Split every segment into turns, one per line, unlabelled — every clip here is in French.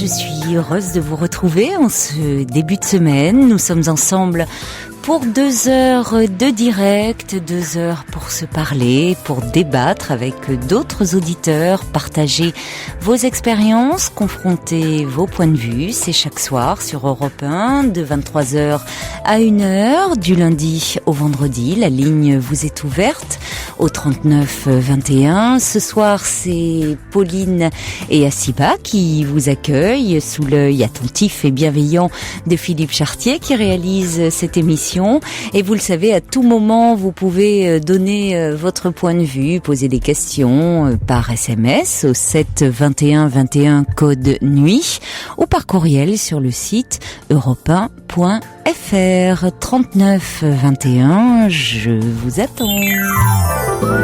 je suis heureuse de vous retrouver en ce début de semaine. Nous sommes ensemble pour 2 heures de direct, 2 heures pour se parler, pour débattre avec d'autres auditeurs, partager vos expériences, confronter vos points de vue. C'est chaque soir sur Europe 1 de 23h à 1h, du lundi au vendredi. La ligne vous est ouverte au 39 21. Ce soir, c'est Pauline et Assiba qui vous accueillent sous l'œil attentif et bienveillant de Philippe Chartier qui réalise cette émission. Et vous le savez, à tout moment, vous pouvez donner votre point de vue, poser des questions par SMS au 7 21 21 code nuit ou par courriel sur le site europe1.fr 39 21. Je vous attends.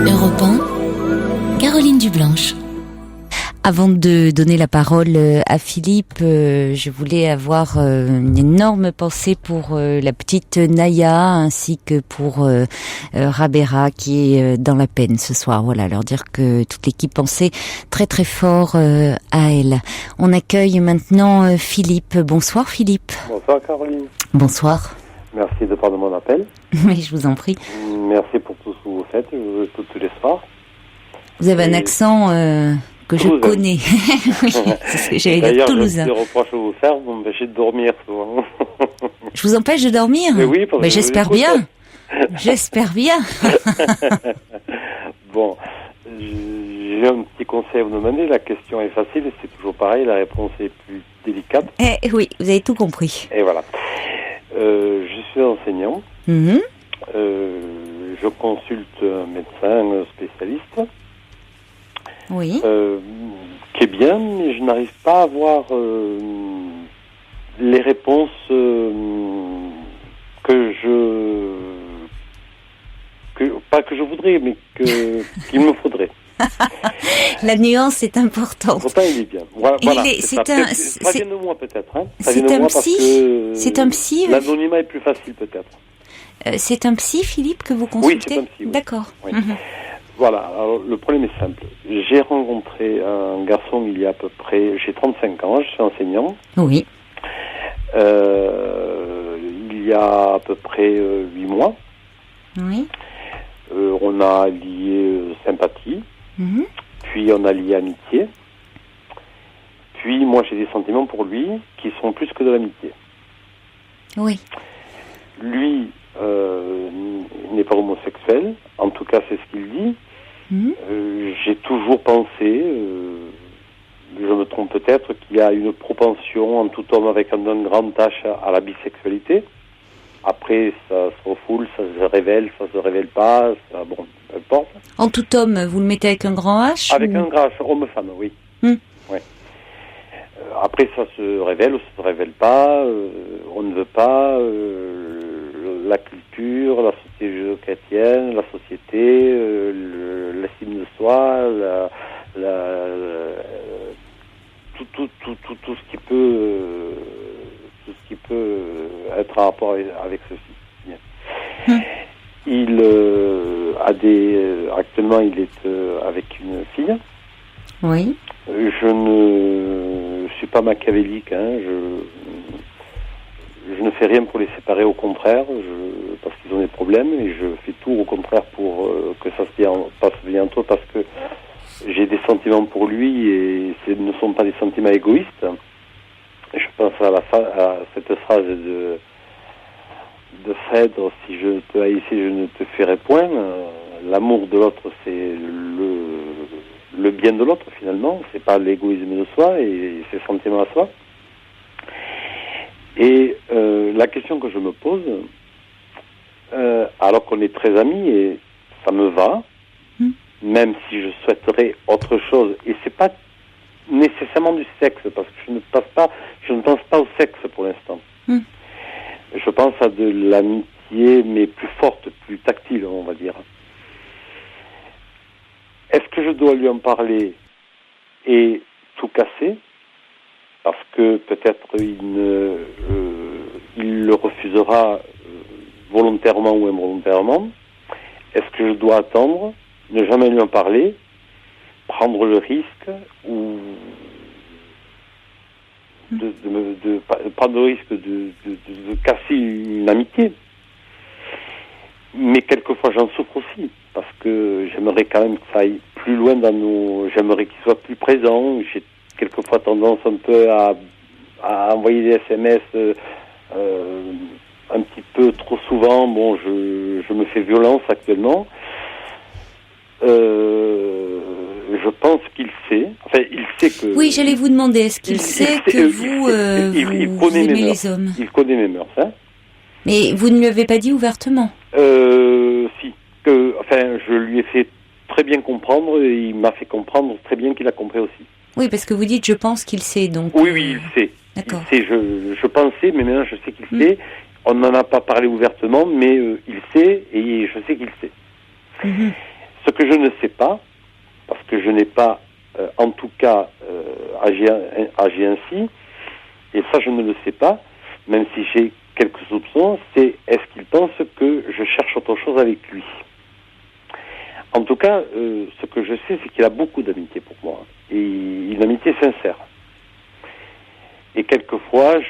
Europe 1, Caroline Dublanche.
Avant de donner la parole à Philippe, je voulais avoir une énorme pensée pour la petite Naya ainsi que pour Rabera qui est dans la peine ce soir. Voilà, leur dire que toute l'équipe pensait très très fort à elle. On accueille maintenant Philippe. Bonsoir Philippe.
Bonsoir Caroline.
Bonsoir.
Merci de prendre mon appel.
Oui, je vous en prie.
Merci pour tout ce que vous faites tous les soirs.
Vous avez un accent... que je connais. Oui, c'est ce que j'allais dire, toulousain.
D'ailleurs, je reproche à vous faire, vous m'empêchez de dormir souvent.
Je vous empêche de dormir?
Mais oui, parce
que j'espère bien. J'espère bien.
Bon, j'ai un petit conseil à vous demander. La question est facile, c'est toujours pareil, la réponse est plus délicate.
Oui, vous avez tout compris.
Et voilà. Je suis enseignant.
Mm-hmm.
Je consulte un médecin spécialiste.
Oui.
Qui est bien, mais je n'arrive pas à avoir les réponses pas que je voudrais, mais qu'il me faudrait.
La nuance est importante.
Pourtant, il est bien. Voilà, ça vient de moi peut-être. Hein.
C'est un psy. C'est un psy.
L'anonymat est plus facile peut-être.
C'est un psy, Philippe, que vous consultez?
Oui, c'est un psy. Oui.
D'accord.
Oui. Mm-hmm. Voilà, alors le problème est simple. J'ai rencontré un garçon il y a à peu près... J'ai 35 ans, je suis enseignant.
Oui.
Il y a à peu près 8 mois.
Oui.
On a lié sympathie,
mm-hmm.
puis on a lié amitié. Puis moi j'ai des sentiments pour lui qui sont plus que de l'amitié.
Oui.
Lui n'est pas homosexuel, en tout cas c'est ce qu'il dit. J'ai toujours pensé, je me trompe peut-être, qu'il y a une propension en tout homme avec un grand H à la bisexualité. Après, ça se refoule, ça se révèle pas, ça, bon, peu importe.
En tout homme, vous le mettez avec un grand H?
Avec un grand H, homme-femme, oui. Ouais. Après, ça se révèle ou ça se révèle pas, on ne veut pas, la culture, la société judéo-chrétienne, la société, l'estime de soi, tout ce qui peut être en rapport avec ceci. Bien. Il actuellement il est avec une fille.
Oui.
Je ne suis pas machiavélique, hein, je ne fais rien pour les séparer, au contraire, parce qu'ils ont des problèmes, et je fais tout au contraire pour que ça se passe bientôt, parce que j'ai des sentiments pour lui, et ce ne sont pas des sentiments égoïstes. Je pense à cette phrase de Phèdre, si je te haïssais, je ne te ferai point. L'amour de l'autre, c'est le bien de l'autre, finalement, c'est pas l'égoïsme de soi et ses sentiments à soi. Et la question que je me pose, alors qu'on est très amis, et ça me va, même si je souhaiterais autre chose, et c'est pas nécessairement du sexe, parce que je ne pense pas au sexe pour l'instant. Je pense à de l'amitié, mais plus forte, plus tactile, on va dire. Est-ce que je dois lui en parler et tout casser, parce que peut-être il le refusera volontairement ou involontairement? Est-ce que je dois attendre, ne jamais lui en parler, prendre le risque, ou de prendre le risque de casser une amitié. Mais quelquefois j'en souffre aussi, parce que j'aimerais quand même que ça aille plus loin j'aimerais qu'il soit plus présent. J'ai quelquefois tendance un peu à envoyer des SMS un petit peu trop souvent. Bon, je me fais violence actuellement. Je pense qu'il sait. Enfin, il sait que...
Oui, j'allais vous demander, est-ce qu'il sait que vous aimez les hommes?
Il connaît mes mœurs, hein.
Mais vous ne lui avez pas dit ouvertement?
Si. Je lui ai fait très bien comprendre, et il m'a fait comprendre très bien qu'il a compris aussi.
Oui, parce que vous dites, je pense qu'il sait, donc...
Oui, il sait.
D'accord.
Il sait, je pensais, mais maintenant je sais qu'il sait. On n'en a pas parlé ouvertement, mais il sait, et je sais qu'il sait. Ce que je ne sais pas, parce que je n'ai pas, en tout cas, agi ainsi, et ça je ne le sais pas, même si j'ai quelques soupçons, c'est est-ce qu'il pense que je cherche autre chose avec lui. En tout cas, ce que je sais, c'est qu'il a beaucoup d'amitié pour moi, et une amitié sincère. Et quelquefois,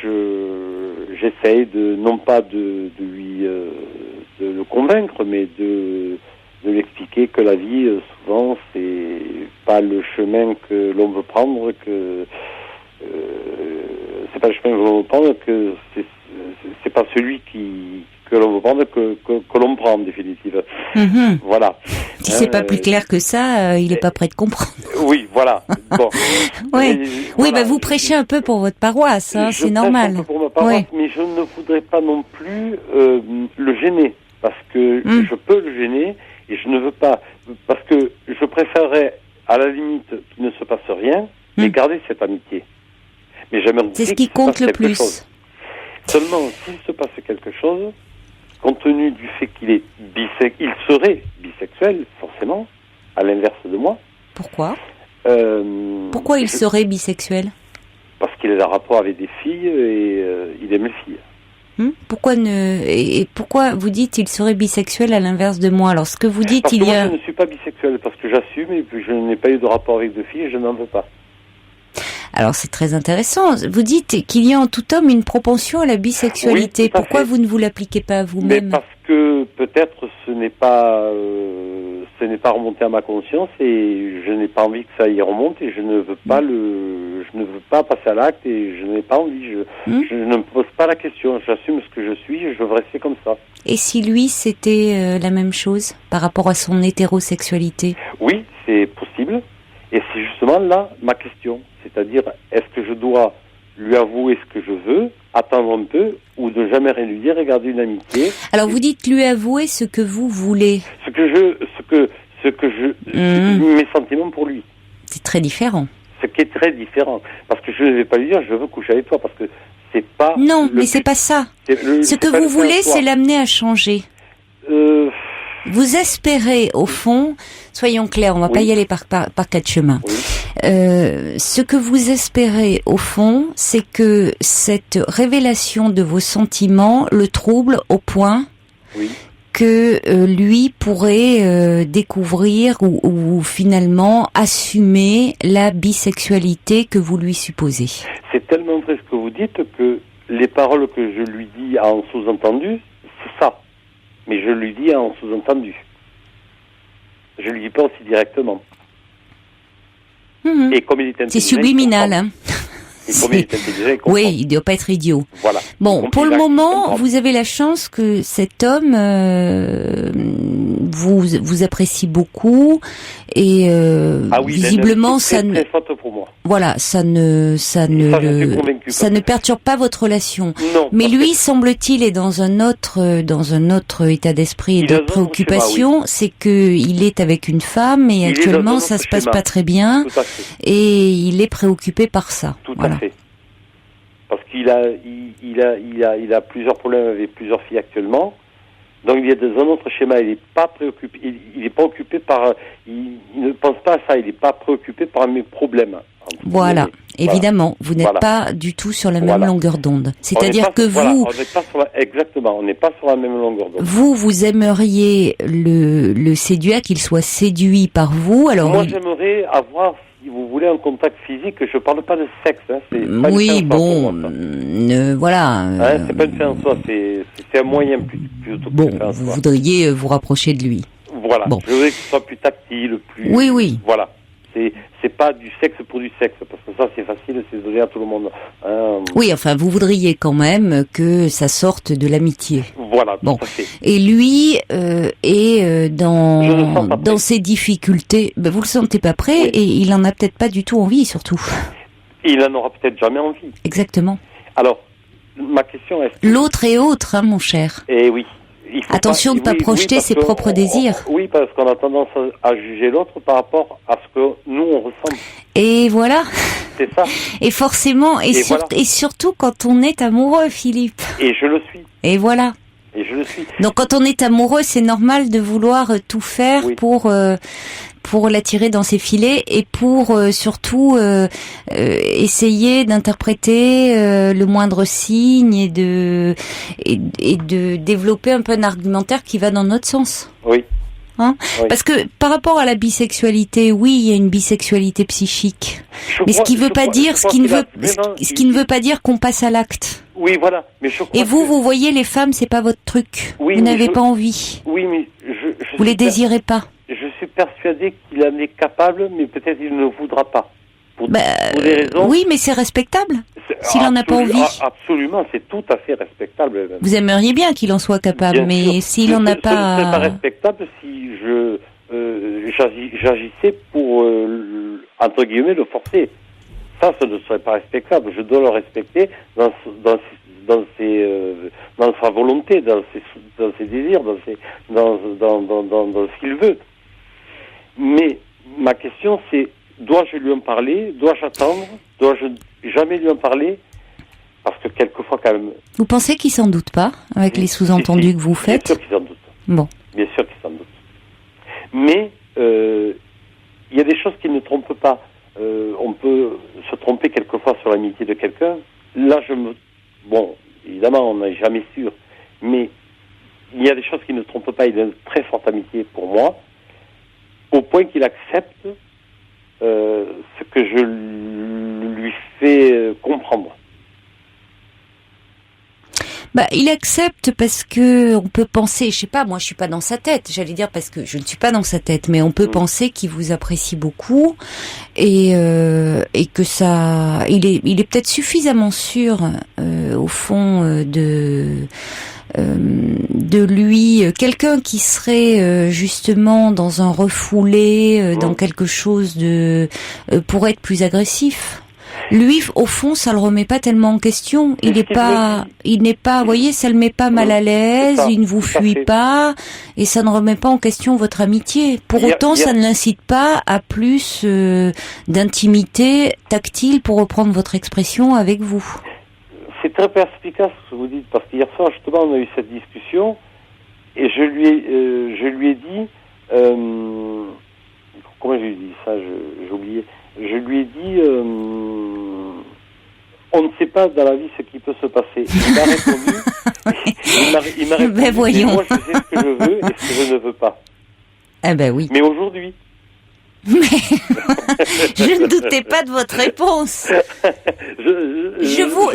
j'essaye non pas de le convaincre, mais de lui expliquer que la vie, souvent, c'est pas le chemin que l'on veut prendre, c'est pas le chemin que l'on veut prendre, que c'est pas celui que l'on veut prendre que l'on prend en définitive. Voilà.
Si c'est pas plus clair que ça, il est pas prêt de comprendre.
Oui, voilà. Bon.
Oui,
voilà.
Bah vous prêchez un peu pour votre paroisse, hein, c'est normal.
Je prêche un peu pour ma paroisse, mais je ne voudrais pas non plus le gêner, parce que je peux le gêner et je ne veux pas, parce que je préférerais à la limite qu'il ne se passe rien, mais garder cette amitié. Mais j'aimerais
c'est ce qui compte le plus.
Chose. Seulement, s'il se passe quelque chose, compte tenu du fait qu'il serait bisexuel, forcément, à l'inverse de moi.
Pourquoi Pourquoi il serait bisexuel?
Parce qu'il a un rapport avec des filles et il aime les filles.
Pourquoi vous dites il serait bisexuel à l'inverse de moi? Alors ce que vous dites,
parce que moi, je ne suis pas bisexuel, parce que j'assume et puis je n'ai pas eu de rapport avec deux filles et je n'en veux pas.
Alors c'est très intéressant. Vous dites qu'il y a en tout homme une propension à la bisexualité. Oui, pourquoi vous ne vous l'appliquez pas à vous-même?
Mais parce que peut-être ce n'est pas remonté à ma conscience et je n'ai pas envie que ça y remonte et je ne veux pas passer à l'acte et je n'ai pas envie. Je ne me pose pas la question. J'assume ce que je suis et je veux rester comme ça.
Et si lui c'était la même chose par rapport à son hétérosexualité?
Oui, c'est possible. Et c'est justement là ma question. C'est-à-dire, est-ce que je dois lui avouer ce que je veux, attendre un peu, ou ne jamais rien lui dire et garder une amitié?
Alors vous dites lui avouer ce que vous voulez.
Mes sentiments pour lui.
C'est très différent.
Ce qui est très différent. Parce que je ne vais pas lui dire, je veux coucher avec toi, parce que c'est pas...
Non, mais c'est pas ça. Ce que vous voulez, c'est l'amener à changer. Vous espérez, au fond, soyons clairs, on va pas y aller par quatre chemins. Oui. Ce que vous espérez, au fond, c'est que cette révélation de vos sentiments le trouble au point que lui pourrait découvrir ou finalement assumer la bisexualité que vous lui supposez.
C'est tellement vrai ce que vous dites que les paroles que je lui dis en sous-entendu, c'est ça. Mais je lui dis en sous-entendu. Je lui dis pas aussi directement. Et comme il est intelligent,
c'est subliminal, hein. Oui, il ne doit pas être idiot.
Voilà.
Bon, pour le moment, vous avez la chance que cet homme vous apprécie beaucoup et visiblement ça ne.
Très forte pour moi.
Voilà, ça ne perturbe pas votre relation.
Non.
Mais lui, semble-t-il, est dans un autre état d'esprit et de préoccupation. C'est que il est avec une femme et actuellement ça se passe pas très bien.
Tout à fait.
Et il est préoccupé par ça.
Tout à fait. Parce qu'il a plusieurs problèmes avec plusieurs filles actuellement. Donc il y a un autre schéma. Il n'est pas préoccupé. Il est pas occupé par. Il ne pense pas à ça. Il n'est pas préoccupé par mes problèmes.
Voilà. Évidemment, vous n'êtes pas du tout sur la même longueur d'onde. C'est-à-dire que vous,
exactement, on n'est pas sur la même longueur d'onde.
Vous aimeriez le séduire, qu'il soit séduit par vous. Alors
moi, j'aimerais vous voulez, un contact physique. Je parle pas de sexe. Hein, c'est pas
oui,
une fin en soi
bon,
pour moi,
voilà.
hein, c'est pas une fin en soi, c'est un moyen plutôt que
Bon,
une fin en
vous
soi.
voudriez vous rapprocher de lui.
Voilà,
Bon.
je voudrais que ce soit plus tactile, plus...
Oui.
Voilà, c'est pas du sexe pour du sexe, parce que ça c'est facile, c'est donné à tout le monde. Hein.
Oui, enfin, vous voudriez quand même que ça sorte de l'amitié.
Voilà,
Bon.
tout à fait.
Et lui est
Je le sens pas prêt.
dans ses difficultés. Ben, vous le sentez pas prêt
Oui.
et il en a peut-être pas du tout envie, surtout.
Il en aura peut-être jamais envie.
Exactement.
Alors, ma question est...
L'autre est autre, hein, mon cher.
Eh oui. Il faut
Attention de ne pas projeter
parce
ses
que
propres désirs.
Oui, parce qu'on a tendance à juger l'autre par rapport à ce que nous on ressent.
Et voilà.
C'est ça.
Et forcément, et
voilà.
surtout quand on est amoureux, Philippe.
Et je le suis.
Et voilà.
Et je le suis.
Donc quand on est amoureux, c'est normal de vouloir tout faire
Oui.
pour l'attirer dans ses filets et pour surtout essayer d'interpréter le moindre signe et de développer un peu un argumentaire qui va dans notre sens.
Oui.
Hein?
Oui.
Parce que par rapport à la bisexualité, oui, il y a une bisexualité psychique. Mais ce qui veut pas dire, ce qui ne veut pas dire qu'on passe à l'acte.
Oui, voilà. Mais je crois
Et vous,
que...
vous voyez, les femmes, c'est pas votre truc.
Oui,
vous
mais
n'avez
je-
pas envie.
Oui, mais
Vous les désirez pas.
Je suis persuadé qu'il en est capable, mais peut-être il ne voudra pas. Pour des raisons.
Oui, mais c'est respectable. S'il en a pas envie.
Absolument, c'est tout à fait respectable. Même.
Vous aimeriez bien qu'il en soit capable,
Bien
mais
sûr.
s'il en a
Ce ne serait pas
pas...
respectable si j'agissais pour, entre guillemets, le forcer. Ça, ce ne serait pas respectable. Je dois le respecter dans sa volonté, dans ses désirs, dans ce qu'il veut. Mais ma question, c'est, dois-je lui en parler? Dois-je attendre? Dois-je jamais lui en parler? Parce que quelquefois, quand même...
Vous pensez qu'il s'en doute pas, avec les sous-entendus
Si,
que vous faites?
Bien sûr qu'il s'en doute.
Bon.
Bien sûr qu'il s'en doute. Mais il y a des choses qui ne trompent pas. On peut se tromper quelquefois sur l'amitié de quelqu'un. Là, bon, évidemment, on n'est jamais sûr. Mais il y a des choses qui ne trompent pas. Il a une très forte amitié pour moi, au point qu'il accepte ce que je lui fais comprendre.
Bah, il accepte parce que on peut penser, je sais pas, moi je suis pas dans sa tête, j'allais dire parce que je ne suis pas dans sa tête, mais on peut penser qu'il vous apprécie beaucoup et que ça, il est peut-être suffisamment sûr au fond de lui, quelqu'un qui serait justement dans un refoulé, dans quelque chose de pour être plus agressif. Lui, au fond, ça le remet pas tellement en question. Il n'est pas, vous voyez, ça le met pas mal à l'aise. Il ne vous fuit pas, et ça ne remet pas en question votre amitié. Pour autant, ça ne l'incite pas à plus d'intimité tactile, pour reprendre votre expression, avec vous.
C'est très perspicace ce que vous dites, parce qu'hier soir, justement, on a eu cette discussion, et je lui ai dit, comment je lui ai dit ça, j'ai oublié. Je lui ai dit, on ne sait pas dans la vie ce qui peut se passer. Il m'a répondu, il m'a répondu,
ben voyons.
Mais moi je sais ce que je veux et ce que je ne veux pas.
Ah ben oui.
Mais aujourd'hui.
Mais je ne doutais pas de votre réponse. Je vous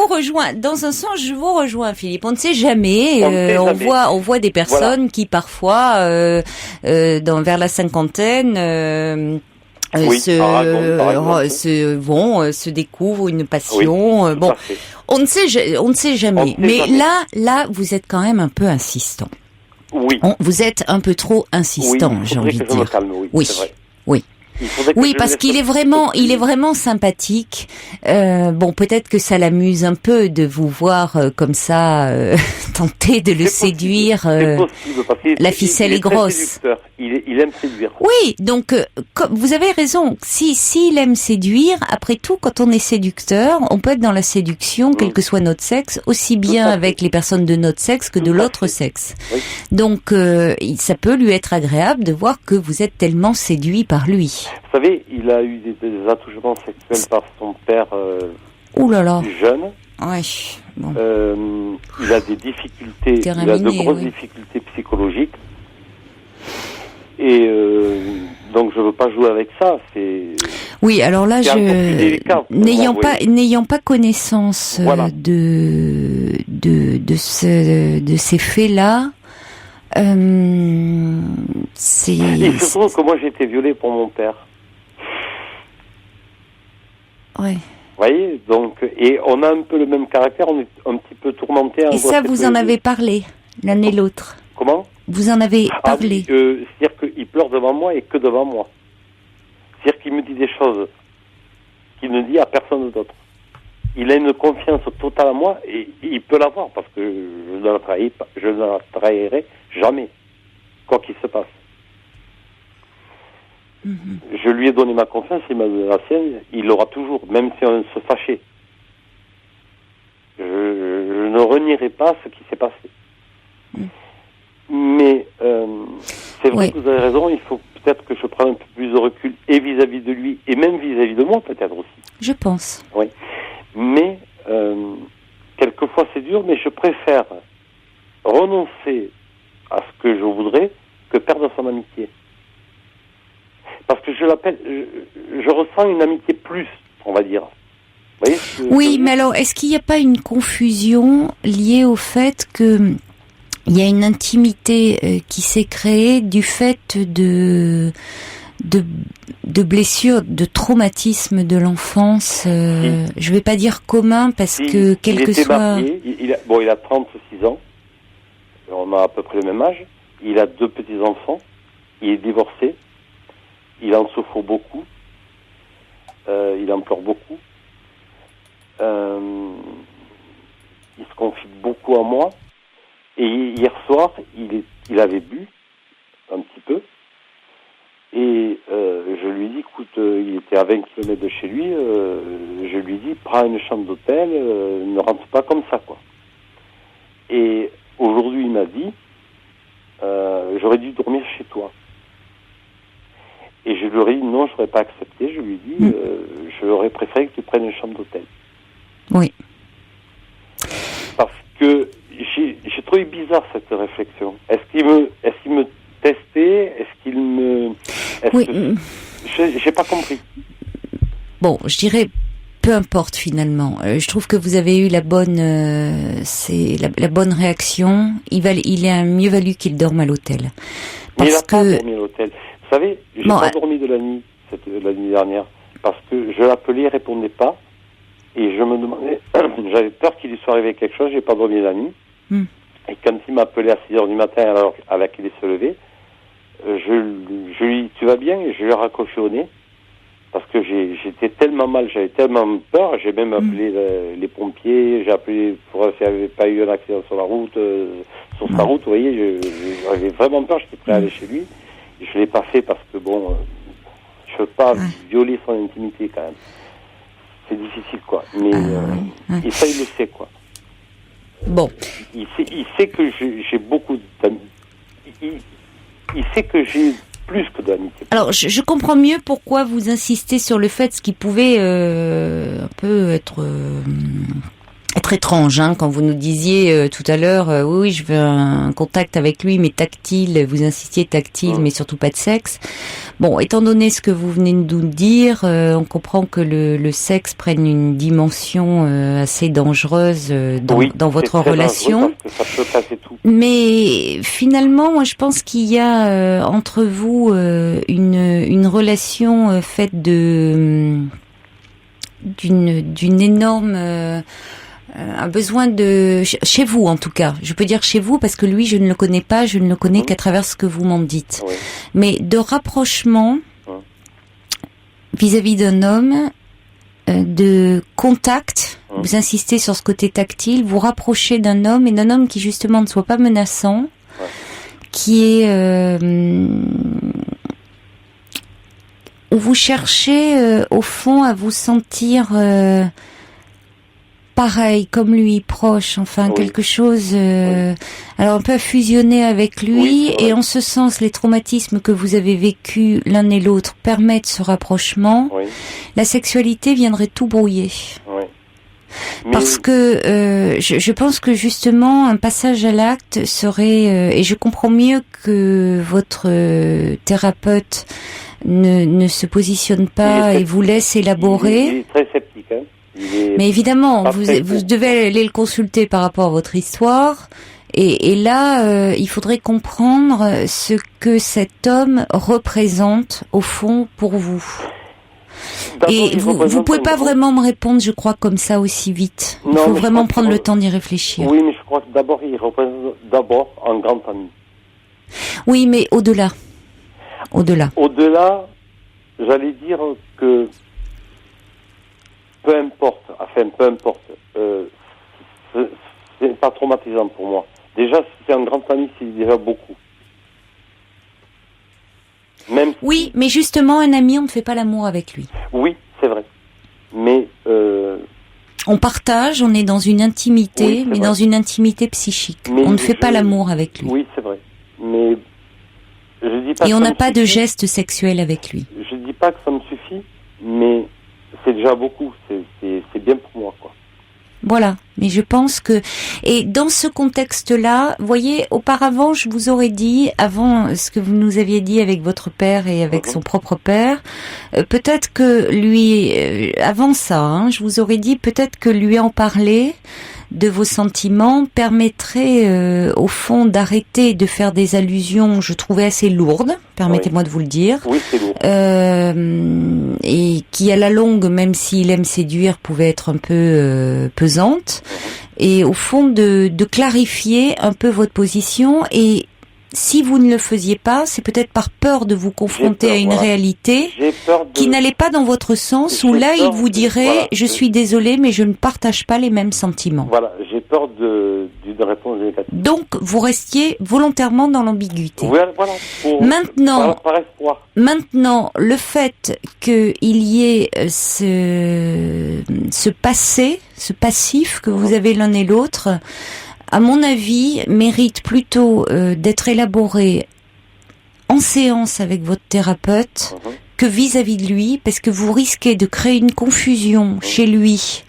rejoins. Dans un sens, je vous rejoins, Philippe. On ne sait jamais. On voit des personnes qui parfois, vers la cinquantaine, se découvrent une passion.
Oui,
on ne sait jamais. Mais
jamais.
là, vous êtes quand même un peu insistant.
Oui.
Vous êtes un peu trop insistant, j'ai envie de dire.
Oui, c'est vrai.
Oui, parce qu'il est vraiment sympathique. Bon, peut-être que ça l'amuse un peu de vous voir comme ça, tenter de le séduire.
C'est possible, parce que
la ficelle est grosse.
Il aime séduire.
Oui, donc vous avez raison. S'il aime séduire, après tout, quand on est séducteur, on peut être dans la séduction, quel que soit notre sexe, aussi bien avec les personnes de notre sexe que de l'autre sexe.
Oui.
Donc, ça peut lui être agréable de voir que vous êtes tellement séduit par lui.
Vous savez, il a eu des attouchements sexuels par son père
Ouh là là.
jeune.
Ouais. Bon.
Il a des difficultés, il a de grosses difficultés psychologiques. Et Donc je veux pas jouer avec ça.
Oui, alors là, n'ayant pas connaissance
voilà.
de ces faits-là, c'est.
Et surtout que moi j'ai été violée pour mon père.
Ouais.
Vous voyez, donc, et on a un peu le même caractère, on est un petit peu tourmentés.
Et ça, vous en avez parlé, l'un et l'autre.
Comment ?
Vous en avez parlé.
Oui, c'est-à-dire qu'il pleure devant moi et que devant moi. C'est-à-dire qu'il me dit des choses qu'il ne dit à personne d'autre. Il a une confiance totale en moi et il peut l'avoir parce que je ne la trahirai jamais, quoi qu'il se passe. Je lui ai donné ma confiance, il m'a donné la sienne, il l'aura toujours, même si on se fâchait. Je ne renierai pas ce qui s'est passé. Mais c'est vrai que vous avez raison, il faut peut-être que je prenne un peu plus de recul et vis-à-vis de lui, et même vis-à-vis de moi peut-être aussi.
Je pense.
Oui. Mais quelquefois c'est dur, mais je préfère renoncer à ce que je voudrais que perdre son amitié. Parce que je ressens une amitié plus, on va dire. Vous voyez
oui, mais alors, est-ce qu'il n'y a pas une confusion liée au fait que il y a une intimité qui s'est créée du fait de blessures, de traumatismes de l'enfance, je vais pas dire commun parce que quel que soit...
Marié, il a 36 ans, on a à peu près le même âge, il a 2 petits-enfants, il est divorcé, il en souffre beaucoup, il en pleure beaucoup, il se confie beaucoup à moi, et hier soir, il avait bu un petit peu, et je lui dis, écoute, il était à 20 km de chez lui, je lui dis, prends une chambre d'hôtel, ne rentre pas comme ça, quoi. Et aujourd'hui, il m'a dit, j'aurais dû dormir chez toi. Et je lui ai dit, non, je n'aurais pas accepté, je lui ai dit, j'aurais préféré que tu prennes une chambre d'hôtel.
Oui.
Parce que j'ai trouvé bizarre cette réflexion. Est-ce qu'il me testait?
Oui.
J'ai pas compris.
Bon, je dirais, peu importe finalement. Je trouve que vous avez eu la bonne réaction. Il a mieux valu qu'il dorme à l'hôtel.
Mais il n'a pas dormi à l'hôtel. Vous savez, j'ai pas dormi de la nuit dernière, parce que je l'appelais, il répondait pas, et je me demandais, j'avais peur qu'il lui soit arrivé quelque chose, j'ai pas dormi la nuit. Et quand il m'appelait à 6h du matin, alors qu'il se levait, je lui dis, tu vas bien? Et je lui ai raccroché au nez, parce que j'étais tellement mal, j'avais tellement peur, j'ai même appelé les pompiers, j'ai appelé pour s'il n'y avait pas eu un accident sur la route, sur sa route, vous voyez, j'avais vraiment peur, j'étais prêt à aller chez lui. Je l'ai pas fait parce que je veux pas violer son intimité quand même. C'est difficile quoi. Mais et ça il le sait quoi.
Bon.
Il sait que j'ai beaucoup d'amis. Il sait que j'ai plus que d'amitié.
Alors je comprends mieux pourquoi vous insistez sur le fait, ce qui pouvait un peu être étrange, hein, quand vous nous disiez tout à l'heure, oui, je veux un contact avec lui, mais tactile, vous insistiez tactile, mais surtout pas de sexe. Bon, étant donné ce que vous venez de nous dire, on comprend que le sexe prenne une dimension assez dangereuse dans votre relation.
Parce que ça peut passer tout.
Mais finalement, moi, je pense qu'il y a entre vous une relation faite d'une énorme un besoin de chez vous en tout cas. Je peux dire chez vous parce que lui je ne le connais pas, je ne le connais qu'à travers ce que vous m'en dites. Oui. Mais de rapprochement vis-à-vis d'un homme, de contact. Vous insistez sur ce côté tactile, vous rapprochez d'un homme et d'un homme qui justement ne soit pas menaçant, qui est où vous cherchez au fond à vous sentir pareil, comme lui, proche, enfin quelque chose. Alors on peut fusionner avec lui et en ce sens, les traumatismes que vous avez vécus l'un et l'autre permettent ce rapprochement. La sexualité viendrait tout brouiller. Parce que je pense que justement un passage à l'acte serait et je comprends mieux que votre thérapeute ne se positionne pas et vous laisse élaborer.
Il est très sceptique. Hein.
Mais évidemment, vous devez aller le consulter par rapport à votre histoire. Et là, il faudrait comprendre ce que cet homme représente au fond pour vous. Et vous pouvez pas vraiment me répondre, je crois, comme ça aussi vite. Il faut vraiment prendre le temps d'y réfléchir.
Oui, mais je crois que d'abord, il représente d'abord un grand ami.
Oui, mais au-delà. Au-delà,
j'allais dire que peu importe, c'est pas traumatisant pour moi. Déjà, si c'est un grand ami, c'est déjà beaucoup.
Oui, mais justement, un ami, on ne fait pas l'amour avec lui.
Oui, c'est vrai. Mais
on partage, on est dans une intimité, mais dans une intimité psychique. On ne fait pas l'amour avec lui.
Oui, c'est vrai. Mais je dis pas.
Et on n'a pas de geste sexuel avec lui.
Je dis pas que ça me suffit, mais c'est déjà beaucoup. C'est bien pour moi, quoi.
Voilà, mais je pense que... Et dans ce contexte-là, voyez, auparavant, je vous aurais dit, avant ce que vous nous aviez dit avec votre père et avec son propre père, peut-être que lui, avant ça, je vous aurais dit peut-être que lui en parler de vos sentiments permettrait au fond d'arrêter de faire des allusions, je trouvais assez lourdes, permettez-moi de vous le dire.
Oui, c'est lourd.
Et qui à la longue, même s'il aime séduire, pouvait être un peu pesante. Et au fond de clarifier un peu votre position. Et si vous ne le faisiez pas, c'est peut-être par peur de vous confronter à une réalité qui n'allait pas dans votre sens, où là il vous dirait je suis désolé mais je ne partage pas les mêmes sentiments.
Voilà, j'ai peur d'une réponse négative.
Donc vous restiez volontairement dans l'ambiguïté.
Voilà, par espoir.
Maintenant, le fait qu'il y ait ce passé, ce passif que vous avez l'un et l'autre, à mon avis, mérite plutôt d'être élaboré en séance avec votre thérapeute que vis-à-vis de lui, parce que vous risquez de créer une confusion chez lui.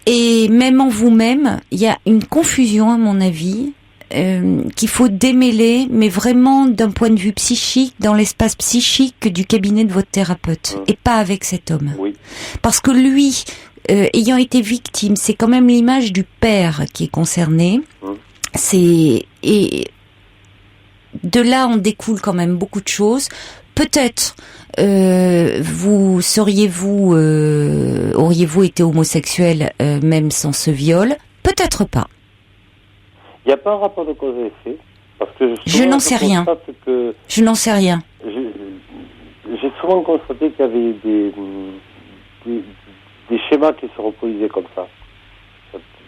Et même en vous-même, il y a une confusion, à mon avis, qu'il faut démêler, mais vraiment d'un point de vue psychique, dans l'espace psychique du cabinet de votre thérapeute, et pas avec cet homme.
Oui.
Parce que lui... ayant été victime, c'est quand même l'image du père qui est concernée. Et de là, on découle quand même beaucoup de choses. Peut-être auriez-vous été homosexuel même sans ce viol? Peut-être pas.
Il n'y a pas un rapport de cause et effet, parce que
je n'en sais rien. Je n'en sais rien.
J'ai souvent constaté qu'il y avait des schémas qui se reproduisaient comme ça,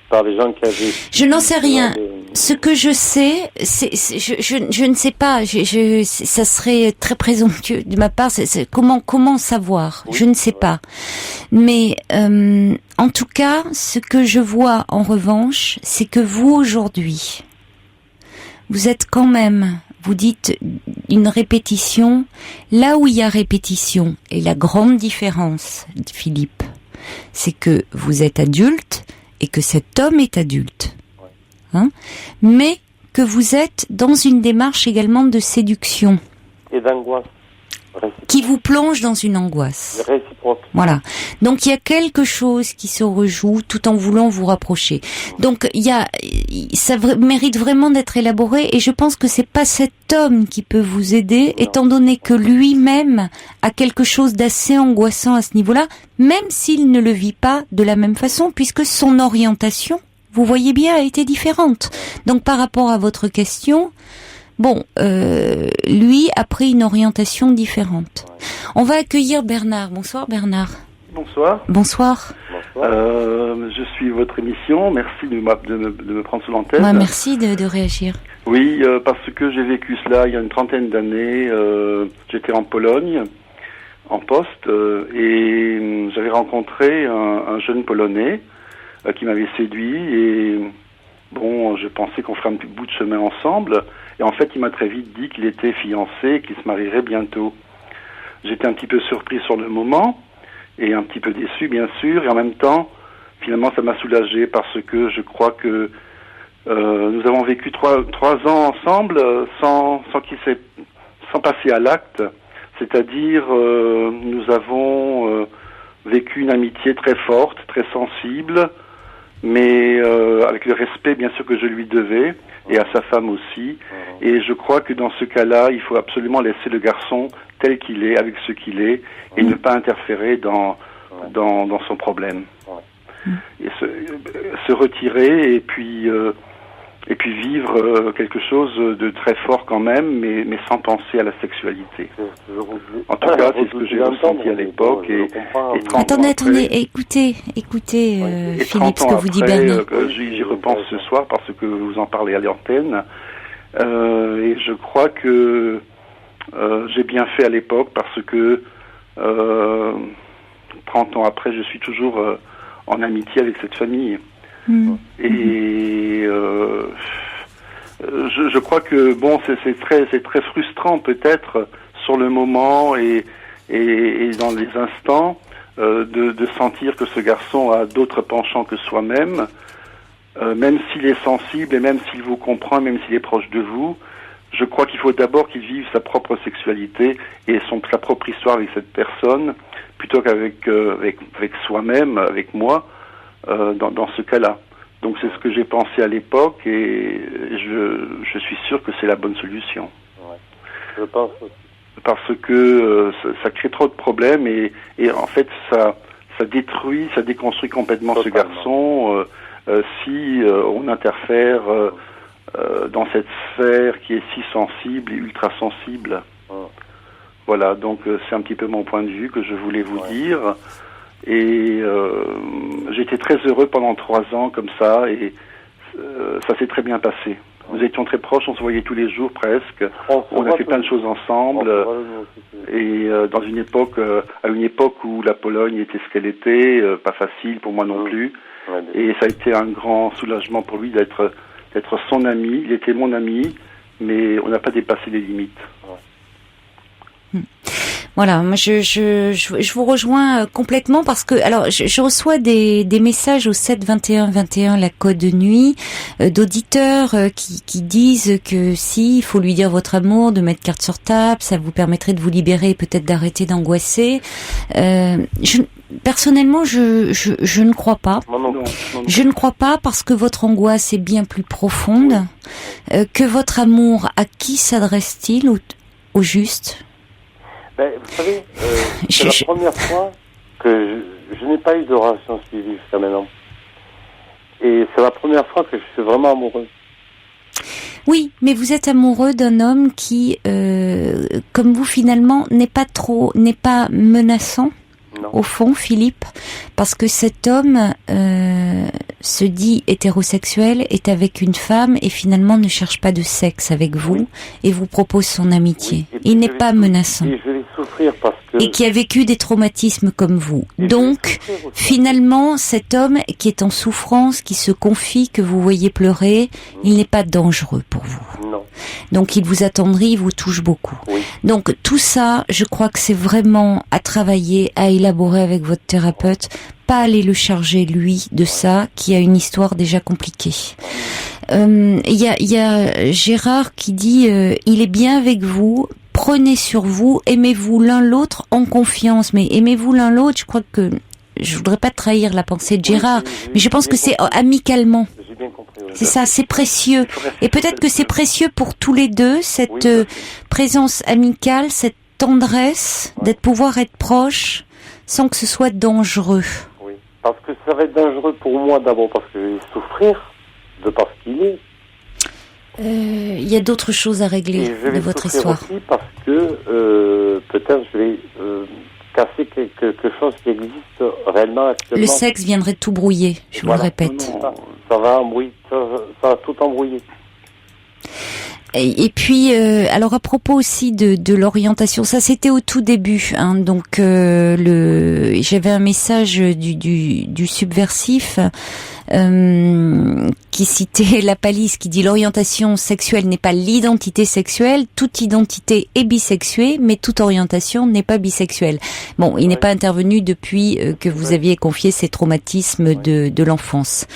par des gens qui avaient... Je
n'en sais rien. Ce que je sais, je ne sais pas, ça serait très présomptueux de ma part, comment savoir? Je ne sais pas. Mais en tout cas, ce que je vois en revanche, c'est que vous aujourd'hui, vous êtes quand même... Vous dites une répétition, là où il y a répétition, et la grande différence, Philippe, c'est que vous êtes adulte et que cet homme est adulte, mais que vous êtes dans une démarche également de séduction
et d'angoisse
qui vous plonge dans une angoisse
réciproque.
Voilà. Donc il y a quelque chose qui se rejoue tout en voulant vous rapprocher. Donc ça mérite vraiment d'être élaboré, et je pense que c'est pas cet homme qui peut vous aider, étant donné que lui-même a quelque chose d'assez angoissant à ce niveau-là, même s'il ne le vit pas de la même façon, puisque son orientation, vous voyez bien, a été différente. Donc par rapport à votre question, lui a pris une orientation différente. On va accueillir Bernard. Bonsoir Bernard.
Bonsoir.
Bonsoir.
Je suis votre émission. Merci de me prendre sous l'antenne.
Ouais, merci de réagir.
Oui, parce que j'ai vécu cela il y a une trentaine d'années. J'étais en Pologne, en poste, et j'avais rencontré un jeune Polonais qui m'avait séduit. Et je pensais qu'on ferait un petit bout de chemin ensemble. Et en fait, il m'a très vite dit qu'il était fiancé et qu'il se marierait bientôt. J'étais un petit peu surpris sur le moment et un petit peu déçu, bien sûr. Et en même temps, finalement, ça m'a soulagé parce que je crois que nous avons vécu trois ans ensemble sans passer à l'acte, C'est-à-dire, nous avons vécu une amitié très forte, très sensible, mais avec le respect bien sûr que je lui devais, et à sa femme aussi. Et je crois que dans ce cas-là, il faut absolument laisser le garçon tel qu'il est, avec ce qu'il est, et ne pas interférer dans son problème. Et se retirer, et puis vivre quelque chose de très fort quand même, mais sans penser à la sexualité. En tout cas, c'est ce que j'ai ressenti à l'époque. Et 30 ans
Attendez, écoutez, Philippe, ce que vous dit Bernard.
J'y repense ce soir parce que vous en parlez à l'antenne. Et je crois que j'ai bien fait à l'époque parce que 30 ans après, je suis toujours en amitié avec cette famille. Et je crois que bon, c'est très frustrant peut-être sur le moment et dans les instants de sentir que ce garçon a d'autres penchants que soi-même, même s'il est sensible et même s'il vous comprend, même s'il est proche de vous. Je crois qu'il faut d'abord qu'il vive sa propre sexualité et sa propre histoire avec cette personne, plutôt qu'avec avec soi-même, avec moi, dans ce cas-là. Donc c'est ce que j'ai pensé à l'époque et je suis sûr que c'est la bonne solution.
Ouais, je pense aussi.
Parce que ça crée trop de problèmes et en fait ça détruit, ça déconstruit complètement
Totalement.
ce garçon si on interfère dans cette sphère qui est si sensible et ultra sensible. Voilà, donc c'est un petit peu mon point de vue que je voulais vous dire. Et j'étais très heureux pendant 3 ans comme ça et ça s'est très bien passé. Nous étions très proches, on se voyait tous les jours presque. On a fait plein de choses ensemble et dans une époque, à une époque où la Pologne était ce qu'elle était, pas facile pour moi non plus. Et ça a été un grand soulagement pour lui d'être son ami. Il était mon ami, mais on n'a pas dépassé les limites.
Voilà, moi je vous rejoins complètement parce que alors je reçois des messages au 7 21 21 la code de nuit d'auditeurs qui disent que si il faut lui dire votre amour, de mettre carte sur table, ça vous permettrait de vous libérer et peut-être d'arrêter d'angoisser. Personnellement, je ne crois pas.
Non.
Je ne crois pas parce que votre angoisse est bien plus profonde. Que votre amour, à qui s'adresse-t-il au juste?
Ben, vous savez, c'est la première fois que je n'ai pas eu de relation suivie jusqu'à maintenant. Et c'est la première fois que je suis vraiment amoureux.
Oui, mais vous êtes amoureux d'un homme qui, comme vous finalement, n'est pas menaçant.
Non.
Au fond, Philippe, parce que cet homme se dit hétérosexuel, est avec une femme et finalement ne cherche pas de sexe avec vous et vous propose son amitié.
Oui,
il n'est pas menaçant.
Et je vais souffrir parce que...
Et qui a vécu des traumatismes comme vous. Donc, finalement, cet homme qui est en souffrance, qui se confie, que vous voyez pleurer, il n'est pas dangereux pour vous.
Non.
Donc, il vous attendrit, il vous touche beaucoup.
Oui.
Donc, tout ça, je crois que c'est vraiment à travailler, à élaborer avec votre thérapeute, pas aller le charger, lui, de ça, qui a une histoire déjà compliquée. Il y a Gérard qui dit il est bien avec vous, prenez sur vous, aimez-vous l'un l'autre en confiance, mais aimez-vous l'un l'autre, je crois que je voudrais pas trahir la pensée de Gérard, mais je pense que c'est amicalement.
J'ai bien compris. Oui.
C'est ça, c'est précieux. Et peut-être que c'est précieux pour tous les deux, cette présence amicale, cette tendresse, pouvoir être proche, sans que ce soit dangereux.
Oui, parce que ça va être dangereux pour moi d'abord parce que je vais souffrir de parce qu'il est.
Il y a d'autres choses à régler de votre histoire.
Aussi parce que peut-être je vais casser quelque chose qui existe réellement actuellement.
Le sexe viendrait tout brouiller, je vous le répète.
Ça va embrouiller, ça va tout embrouiller.
Et puis, alors à propos aussi de l'orientation, ça c'était au tout début, hein, donc j'avais un message du subversif qui citait la palisse, qui dit l'orientation sexuelle n'est pas l'identité sexuelle, toute identité est bisexuée, mais toute orientation n'est pas bisexuelle. Bon, il n'est pas intervenu depuis que vous aviez confié ces traumatismes de l'enfance.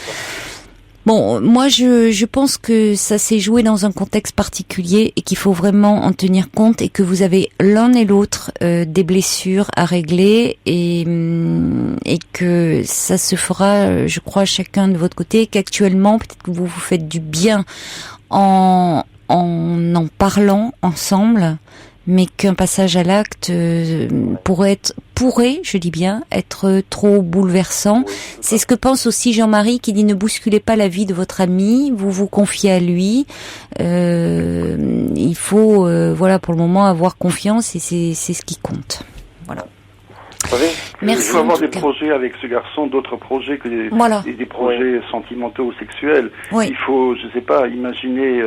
Bon, moi je pense que ça s'est joué dans un contexte particulier et qu'il faut vraiment en tenir compte et que vous avez l'un et l'autre des blessures à régler et que ça se fera, je crois, chacun de votre côté, qu'actuellement peut-être que vous vous faites du bien en parlant ensemble, mais qu'un passage à l'acte pourrait, je dis bien, être trop bouleversant. C'est ce que pense aussi Jean-Marie qui dit ne bousculez pas la vie de votre ami, vous vous confiez à lui. Il faut, voilà, pour le moment avoir confiance et c'est ce qui compte. Voilà.
Vous savez,
Merci.
il faut avoir des projets avec ce garçon, d'autres projets que des projets sentimentaux ou sexuels.
Oui.
Il faut, je sais pas, imaginer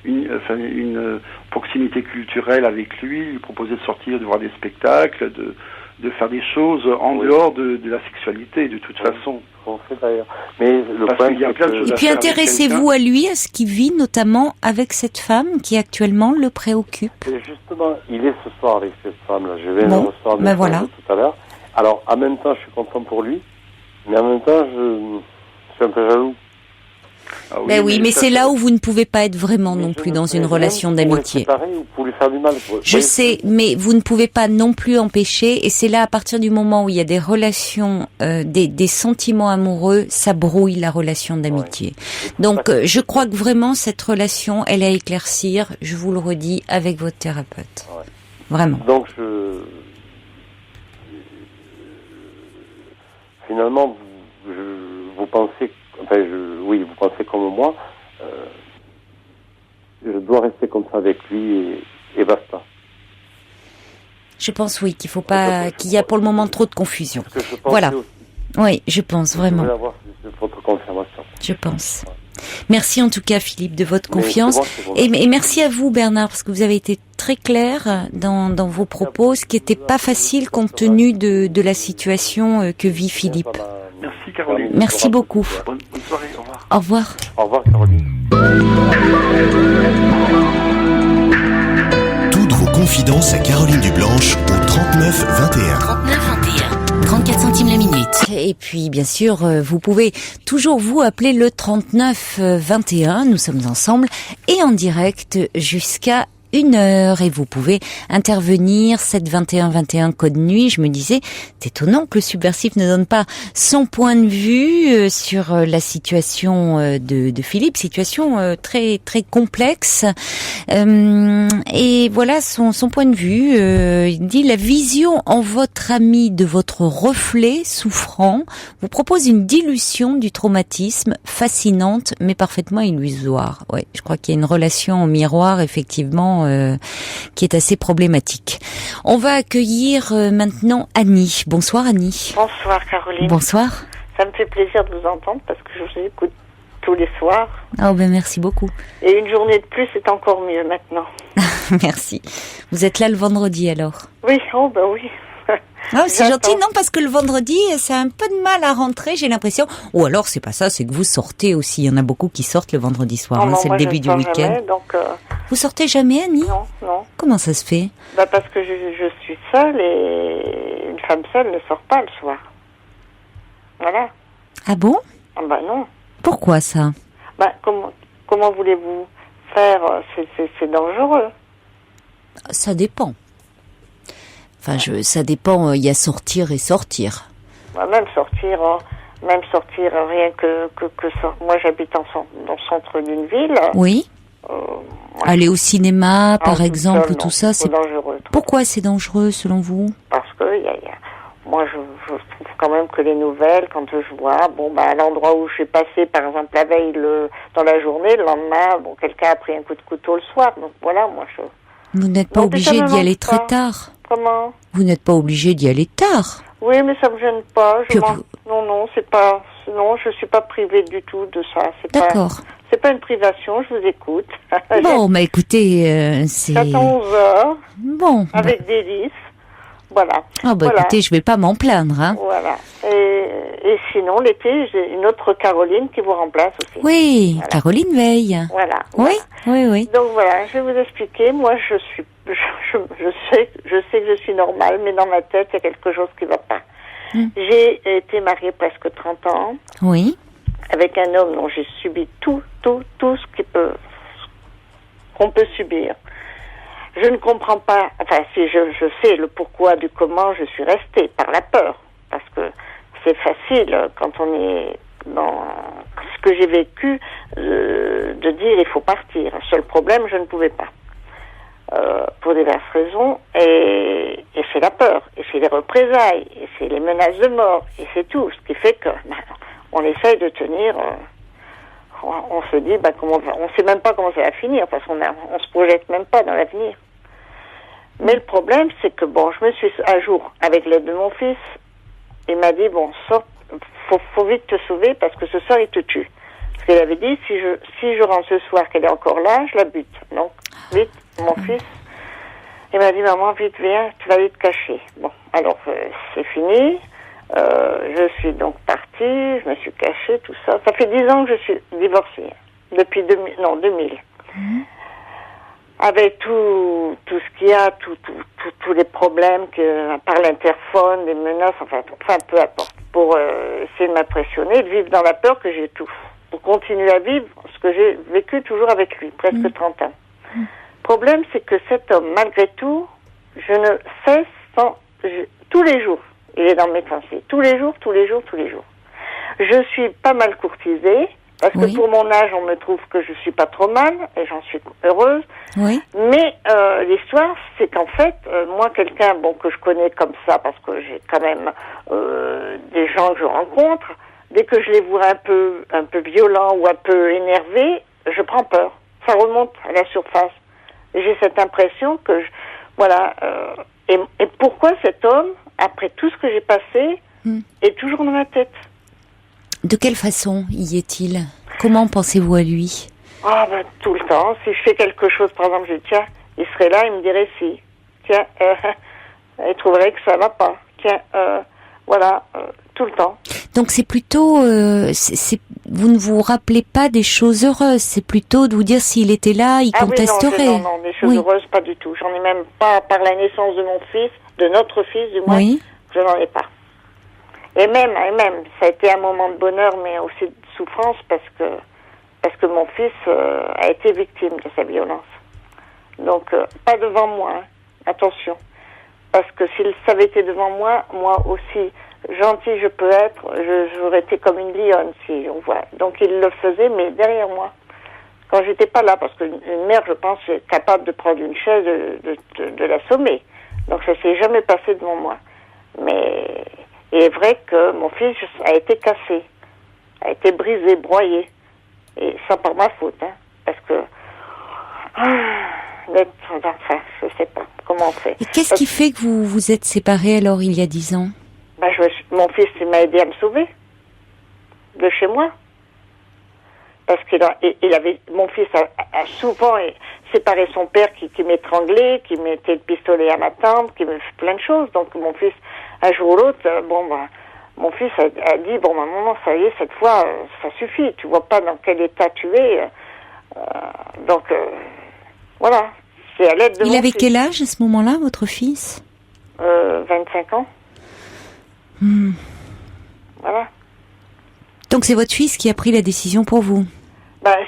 une proximité culturelle avec lui proposer de sortir, de voir des spectacles, de faire des choses en dehors de la sexualité, de toute façon.
On fait d'ailleurs. Mais le problème,
qu'il y a plein de choses
Et
à
puis
faire
intéressez-vous à lui, à ce qu'il vit, notamment avec cette femme qui actuellement le préoccupe.
Et justement, il est ce soir avec cette femme-là. Je vais le recevoir
voilà.
tout à l'heure. Alors, en même temps, je suis content pour lui, mais en même temps, je suis un peu jaloux.
Ah
Oui, mais c'est là où vous ne pouvez pas être vraiment non plus dans une relation d'amitié.
Ou pour lui faire du mal.
Je sais, mais vous ne pouvez pas non plus empêcher, et c'est là à partir du moment où il y a des relations, des sentiments amoureux, ça brouille la relation d'amitié. Donc, je crois que vraiment cette relation, elle est à éclaircir, je vous le redis, avec votre thérapeute.
Ouais.
Vraiment.
Donc, finalement, vous pensez, vous pensez comme moi, je dois rester comme ça avec lui et basta.
Je pense oui, qu'il y a pour le moment trop de confusion.
Voilà.
Oui, je pense vraiment.
Je voulais avoir votre confirmation.
Je pense. Merci en tout cas Philippe de votre confiance et merci à vous Bernard parce que vous avez été très clair dans vos propos, ce qui n'était pas facile compte tenu de la situation que vit Philippe.
Merci Caroline.
Merci beaucoup.
Bonne soirée, au revoir.
Au revoir.
Au revoir Caroline.
Toutes vos confidences à Caroline Dublanche au 39 21.
34 centimes la minute.
Et puis, bien sûr, vous pouvez toujours vous appeler le 39 21. Nous sommes ensemble et en direct jusqu'à 1h et vous pouvez intervenir 7 21 21 code nuit. Je me disais, c'est étonnant que le subversif ne donne pas son point de vue sur la situation de Philippe, situation très très complexe. Et voilà son point de vue. Il dit la vision en votre ami de votre reflet souffrant vous propose une dilution du traumatisme fascinante mais parfaitement illusoire. Ouais, je crois qu'il y a une relation en miroir effectivement qui est assez problématique. On va accueillir maintenant Annie. Bonsoir Annie.
Bonsoir Caroline.
Bonsoir.
Ça me fait plaisir de vous entendre parce que je vous écoute tous les soirs.
Oh ben merci beaucoup.
Et une journée de plus, c'est encore mieux maintenant.
Merci. Vous êtes là le vendredi alors?
Oui, oh ben oui.
Ah, c'est gentil, non, parce que le vendredi, c'est un peu de mal à rentrer, j'ai l'impression. Ou alors, c'est pas ça, c'est que vous sortez aussi. Il y en a beaucoup qui sortent le vendredi soir,
non,
c'est le début du week-end.
Jamais, donc,
Vous sortez jamais, Annie?
Non.
Comment ça se fait?
Parce que je suis seule et une femme seule ne sort pas le soir. Voilà.
Ah bon?
Ah non.
Pourquoi ça?
Comment voulez-vous faire? C'est dangereux.
Ça dépend. Enfin, ça dépend, il y a sortir et sortir.
Même sortir rien que moi j'habite dans le centre d'une ville.
Oui. Aller au cinéma, par exemple,
seul,
tout ça, c'est
dangereux.
Pourquoi c'est dangereux selon vous?
Parce que moi je trouve quand même que les nouvelles, quand je vois, à l'endroit où j'ai passé, par exemple la veille dans la journée, le lendemain, quelqu'un a pris un coup de couteau le soir. Donc voilà, moi je.
Vous n'êtes pas obligé d'y aller très tard.
Comment?
Vous n'êtes pas obligé d'y aller tard.
Oui, mais ça me gêne pas. Non, c'est pas. Non, je suis pas privée du tout de ça.
D'accord.
C'est pas une privation. Je vous écoute.
Bon, écoutez, c'est.
J'attends 11h.
Bon.
Avec délice. Voilà.
Ah
voilà.
Écoutez, je vais pas m'en plaindre, hein.
Voilà. Et sinon, l'été, j'ai une autre Caroline qui vous remplace aussi.
Oui,
voilà.
Caroline Veil.
Voilà.
Oui.
Donc voilà, je vais vous expliquer. Moi, je sais que je suis normale, mais dans ma tête, il y a quelque chose qui va pas. J'ai été mariée presque 30 ans.
Oui.
avec un homme dont j'ai subi tout ce qu'on peut subir. Je ne comprends pas, enfin si je sais le pourquoi du comment je suis restée, par la peur, parce que c'est facile quand on est dans ce que j'ai vécu de dire il faut partir. Seul problème, je ne pouvais pas. Pour diverses raisons, et c'est la peur, et c'est les représailles, et c'est les menaces de mort, et c'est tout, ce qui fait que on essaye de tenir, on se dit on sait même pas comment ça va finir, parce qu'on se projette même pas dans l'avenir. Mais le problème, c'est que je me suis un jour, avec l'aide de mon fils, il m'a dit sors, faut vite te sauver, parce que ce soir il te tue. Parce qu'il avait dit, si je rentre ce soir qu'elle est encore là, je la bute. Donc, vite, mon fils, il m'a dit, maman, vite, viens, tu vas aller te cacher. Bon, alors, c'est fini. Je suis donc partie, je me suis cachée, tout ça. Ça fait 10 ans que je suis divorcée. Depuis 2000. Avec tout ce qu'il y a, tous les problèmes par l'interphone, les menaces, enfin, peu importe. Pour essayer de m'impressionner, de vivre dans la peur que j'ai tout. Pour continuer à vivre ce que j'ai vécu toujours avec lui, presque 30 ans. Le problème, c'est que cet homme, malgré tout, je ne cesse tous les jours, il est dans mes pensées. Tous les jours. Je suis pas mal courtisée, parce que pour mon âge, on me trouve que je suis pas trop mal, et j'en suis heureuse. Oui. Mais l'histoire, c'est qu'en fait, moi, quelqu'un que je connais comme ça, parce que j'ai quand même des gens que je rencontre, dès que je les vois un peu violents ou un peu énervés, je prends peur. Ça remonte à la surface. Et j'ai cette impression que et pourquoi cet homme, après tout ce que j'ai passé, est toujours dans ma tête?
De quelle façon y est-il? Comment pensez-vous à lui?
Tout le temps. Si je fais quelque chose, par exemple, je dis tiens, il serait là, il me dirait si. Tiens, il trouverait que ça va pas. Tiens, tout le temps.
Donc c'est plutôt, vous ne vous rappelez pas des choses heureuses, c'est plutôt de vous dire s'il était là, il contesterait.
Non, des choses heureuses, pas du tout. J'en ai même pas, par la naissance de mon fils, de notre fils du moins, je n'en ai pas. Et même, ça a été un moment de bonheur, mais aussi de souffrance, parce que mon fils a été victime de sa violence. Donc, pas devant moi, attention. Parce que s'il avait été devant moi, moi aussi, gentil je peux être, j'aurais été comme une lionne, si on voit. Donc il le faisait, mais derrière moi. Quand j'étais pas là, parce qu'une mère, je pense, est capable de prendre une chaise, de l'assommer. Donc ça s'est jamais passé devant moi. Mais il est vrai que mon fils a été cassé, a été brisé, broyé. Et ça par ma faute, parce que... je sais pas comment on fait.
Et qu'est-ce qui fait que vous vous êtes séparés alors il y a 10 ans?
Mon fils m'a aidé à me sauver de chez moi. Parce mon fils a souvent séparé son père qui m'étranglait, qui mettait le pistolet à ma tante, qui me fait plein de choses. Donc mon fils, un jour ou l'autre, mon fils a dit, maman, ça y est, cette fois, ça suffit. Tu vois pas dans quel état tu es. Voilà. C'est à l'aide de
Il avait quel âge à ce moment-là, votre fils?
25 ans. Voilà.
Donc c'est votre fils qui a pris la décision pour vous?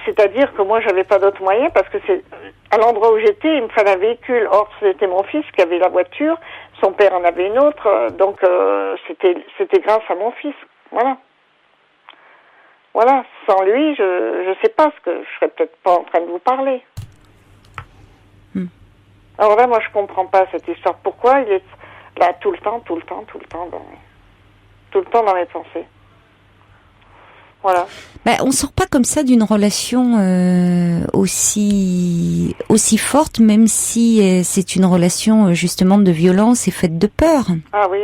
C'est-à-dire que moi j'avais pas d'autre moyen, parce que c'est à l'endroit où j'étais, il me fallait un véhicule. Or c'était mon fils qui avait la voiture, son père en avait une autre, donc c'était grâce à mon fils. Voilà. Sans lui, je sais pas ce que je serais peut-être pas en train de vous parler. Alors là, moi je comprends pas cette histoire. Pourquoi il est là tout le temps dans mes pensées. Voilà.
On sort pas comme ça d'une relation aussi forte, même si c'est une relation justement de violence et faite de peur.
Ah oui.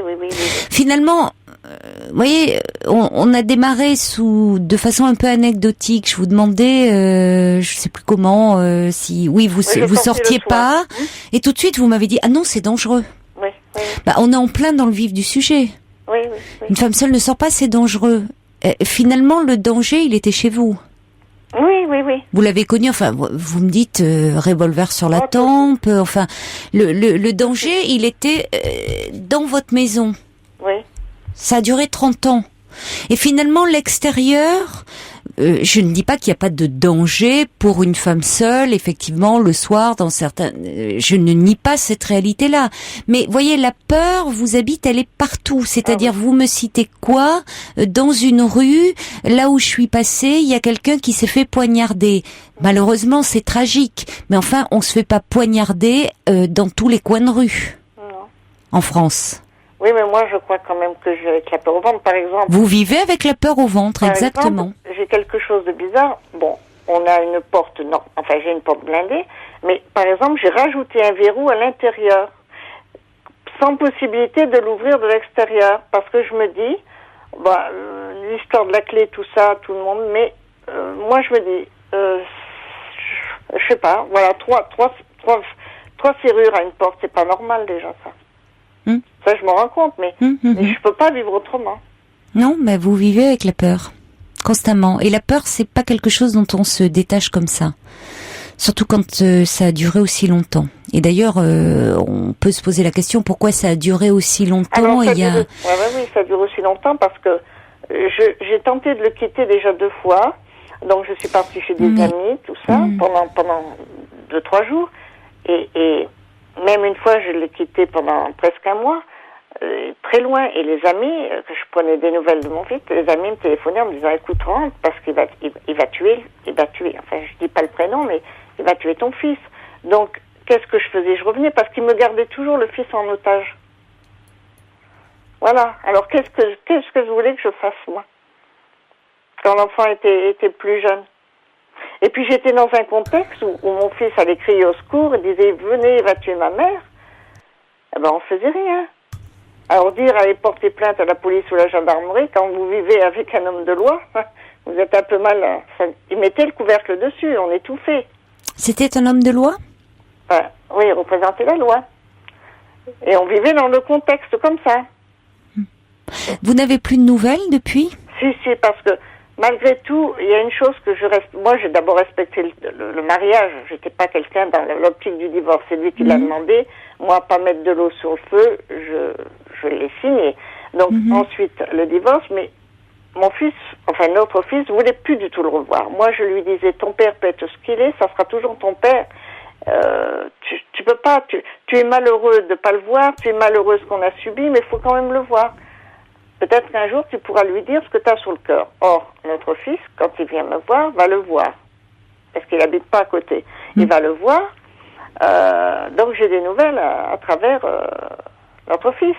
Finalement, vous voyez, on a démarré de façon un peu anecdotique. Je vous demandais, je sais plus comment, vous sortiez pas, et tout de suite vous m'avez dit non, c'est dangereux.
Oui.
On est en plein dans le vif du sujet.
Oui.
Une femme seule ne sort pas, c'est dangereux. Finalement, le danger, il était chez vous.
Oui.
Vous l'avez connu, vous me dites revolver sur la tempe, le danger, il était dans votre maison.
Oui.
Ça a duré 30 ans. Et finalement, l'extérieur, je ne dis pas qu'il n'y a pas de danger pour une femme seule, effectivement, le soir, dans certains... je ne nie pas cette réalité-là. Mais voyez, la peur vous habite, elle est partout. C'est-à-dire, vous me citez quoi? Dans une rue, là où je suis passée, il y a quelqu'un qui s'est fait poignarder. Malheureusement, c'est tragique. Mais enfin, on se fait pas poignarder dans tous les coins de rue.
Non.
En France.
Oui, mais moi, je crois quand même que j'ai avec la peur au ventre, par exemple.
Vous vivez avec la peur au ventre,
Par
exactement.
exemple, j'ai quelque chose de bizarre. Bon, on a une porte, non, enfin, j'ai une porte blindée, mais par exemple, j'ai rajouté un verrou à l'intérieur, sans possibilité de l'ouvrir de l'extérieur, parce que je me dis, bah, l'histoire de la clé, tout ça, tout le monde, mais moi, je me dis, je sais pas, voilà, trois serrures à une porte, c'est pas normal déjà, ça. Ça, je m'en rends compte, mais je peux pas vivre autrement.
Non, mais vous vivez avec la peur, constamment. Et la peur, c'est pas quelque chose dont on se détache comme ça. Surtout quand ça a duré aussi longtemps. Et d'ailleurs, on peut se poser la question, pourquoi ça a duré aussi longtemps?
Alors, oui, ça dure aussi longtemps parce que j'ai tenté de le quitter déjà 2 fois. Donc, je suis partie chez des amis, tout ça, pendant 2-3 jours. Et même une fois, je l'ai quitté pendant presque 1 mois, très loin. Et les amis, que je prenais des nouvelles de mon fils, les amis me téléphonaient en me disant, écoute, rentre, parce qu'il va tuer, enfin, je dis pas le prénom, mais il va tuer ton fils. Donc, qu'est-ce que je faisais? Je revenais parce qu'il me gardait toujours le fils en otage. Voilà. Alors, qu'est-ce que je voulais que je fasse, moi? Quand l'enfant était plus jeune. Et puis j'étais dans un contexte où mon fils allait crier au secours et disait « Venez, il va tuer ma mère ». Eh ben on faisait rien. Alors dire aller porter plainte à la police ou la gendarmerie quand vous vivez avec un homme de loi, vous êtes un peu mal. Il mettait le couvercle dessus, on étouffait.
C'était un homme de loi?
Enfin, oui, il représentait la loi. Et on vivait dans le contexte comme ça.
Vous n'avez plus de nouvelles depuis?
Si, parce que malgré tout, il y a une chose que moi, j'ai d'abord respecté le mariage. J'étais pas quelqu'un dans l'optique du divorce. C'est lui qui l'a demandé. Moi, pas mettre de l'eau sur le feu, je l'ai signé. Donc, ensuite, le divorce, mais mon fils, enfin, notre fils, voulait plus du tout le revoir. Moi, je lui disais, ton père peut être ce qu'il est, ça sera toujours ton père. Tu peux pas, tu es malheureux de pas le voir, tu es malheureuse qu'on a subi, mais il faut quand même le voir. Peut-être qu'un jour, tu pourras lui dire ce que tu as sur le cœur. Or, notre fils, quand il vient me voir, va le voir. Parce qu'il n'habite pas à côté. Il va le voir. Donc, j'ai des nouvelles à travers notre fils.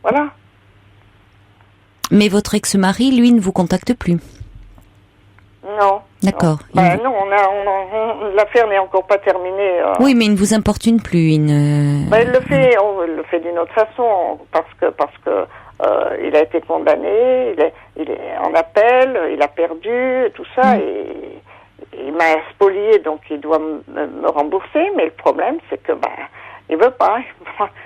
Voilà.
Mais votre ex-mari, lui, ne vous contacte plus?
Non.
D'accord.
Non, l'affaire n'est encore pas terminée.
Oui, mais il ne vous importune plus.
Il le fait d'une autre façon. Parce que il a été condamné, il est en appel, il a perdu, tout ça, et il m'a spolié, donc il doit me rembourser, mais le problème, c'est que, il veut pas,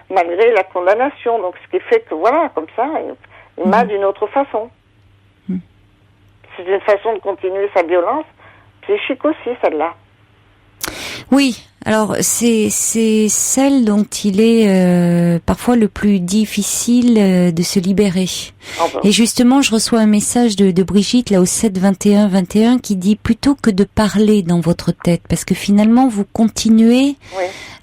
malgré la condamnation, donc ce qui fait que, voilà, comme ça, il m'a d'une autre façon. C'est une façon de continuer sa violence psychique aussi, celle-là.
Oui, alors c'est celle dont il est parfois le plus difficile de se libérer. Et justement, je reçois un message de Brigitte là au 7 21 21 qui dit plutôt que de parler dans votre tête, parce que finalement vous continuez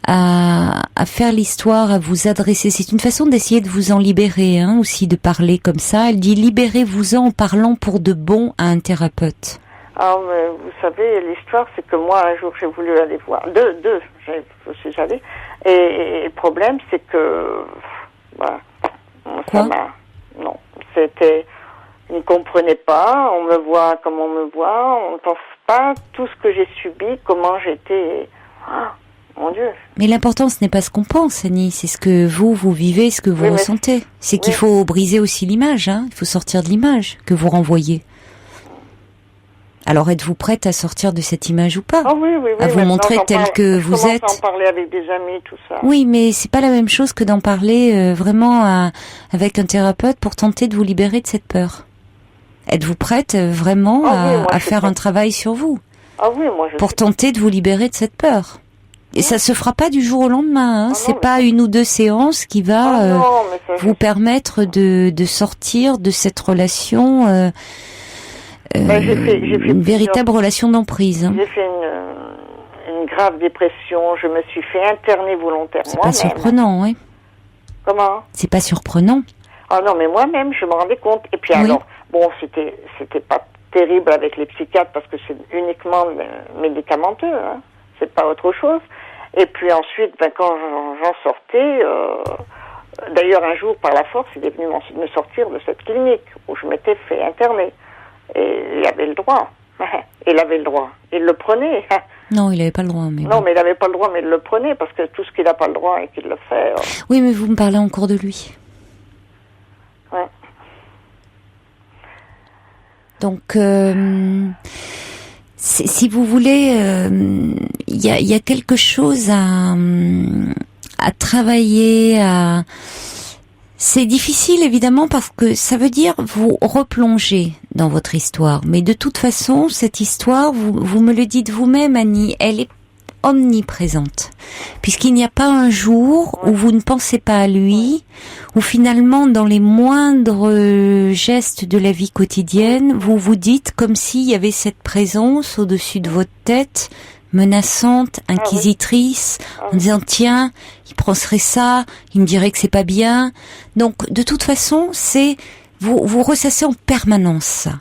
à faire l'histoire, à vous adresser. C'est une façon d'essayer de vous en libérer, aussi de parler comme ça. Elle dit libérez-vous-en en parlant pour de bon à un thérapeute.
Alors, vous savez, l'histoire, c'est que moi, un jour, j'ai voulu aller voir. Je suis allée. Et le problème, c'est que... Voilà.
Quoi?
Non. C'était... On ne comprenait pas. On me voit comme on me voit. On ne pense pas tout ce que j'ai subi, comment j'étais... Oh, mon Dieu.
Mais l'important, ce n'est pas ce qu'on pense, Annie. C'est ce que vous vivez, ce que vous ressentez. C'est qu'il faut briser aussi l'image. Il faut sortir de l'image que vous renvoyez. Alors, êtes-vous prête à sortir de cette image ou pas?
Oui.
À vous montrer tel que vous êtes?
Je commence à en parler avec des amis, tout ça.
Oui, mais c'est pas la même chose que d'en parler vraiment avec un thérapeute pour tenter de vous libérer de cette peur. Êtes-vous prête vraiment à faire un travail sur vous?
Ah oui, moi je
pour tenter de vous libérer de cette peur? Et ça se fera pas du jour au lendemain. Hein. C'est pas une ou deux séances qui va vous permettre de sortir de cette relation, une véritable relation d'emprise. Hein.
J'ai fait une grave dépression. Je me suis fait interner volontairement.
C'est pas surprenant, oui.
Comment ? C'est
pas surprenant.
Ah non, mais moi-même, je me rendais compte. Et puis alors, bon, c'était pas terrible avec les psychiatres parce que c'est uniquement médicamenteux, hein. C'est pas autre chose. Et puis ensuite, quand j'en sortais, d'ailleurs un jour, par la force, il est venu me sortir de cette clinique où je m'étais fait interner. Et il avait le droit. Il avait le droit. Il le prenait.
Non, il n'avait pas le droit. Mais
non, mais il n'avait pas le droit, mais il le prenait parce que tout ce qu'il n'a pas le droit et qu'il le fait...
Oui, mais vous me parlez encore de lui.
Ouais.
Donc, si vous voulez, il y a quelque chose à travailler. C'est difficile évidemment parce que ça veut dire vous replonger dans votre histoire. Mais de toute façon, cette histoire, vous me le dites vous-même, Annie, elle est omniprésente. Puisqu'il n'y a pas un jour où vous ne pensez pas à lui, où finalement dans les moindres gestes de la vie quotidienne, vous vous dites comme s'il y avait cette présence au-dessus de votre tête, menaçante, inquisitrice, en disant tiens, il penserait ça, il me dirait que c'est pas bien. Donc de toute façon, c'est vous ressassez en permanence ça.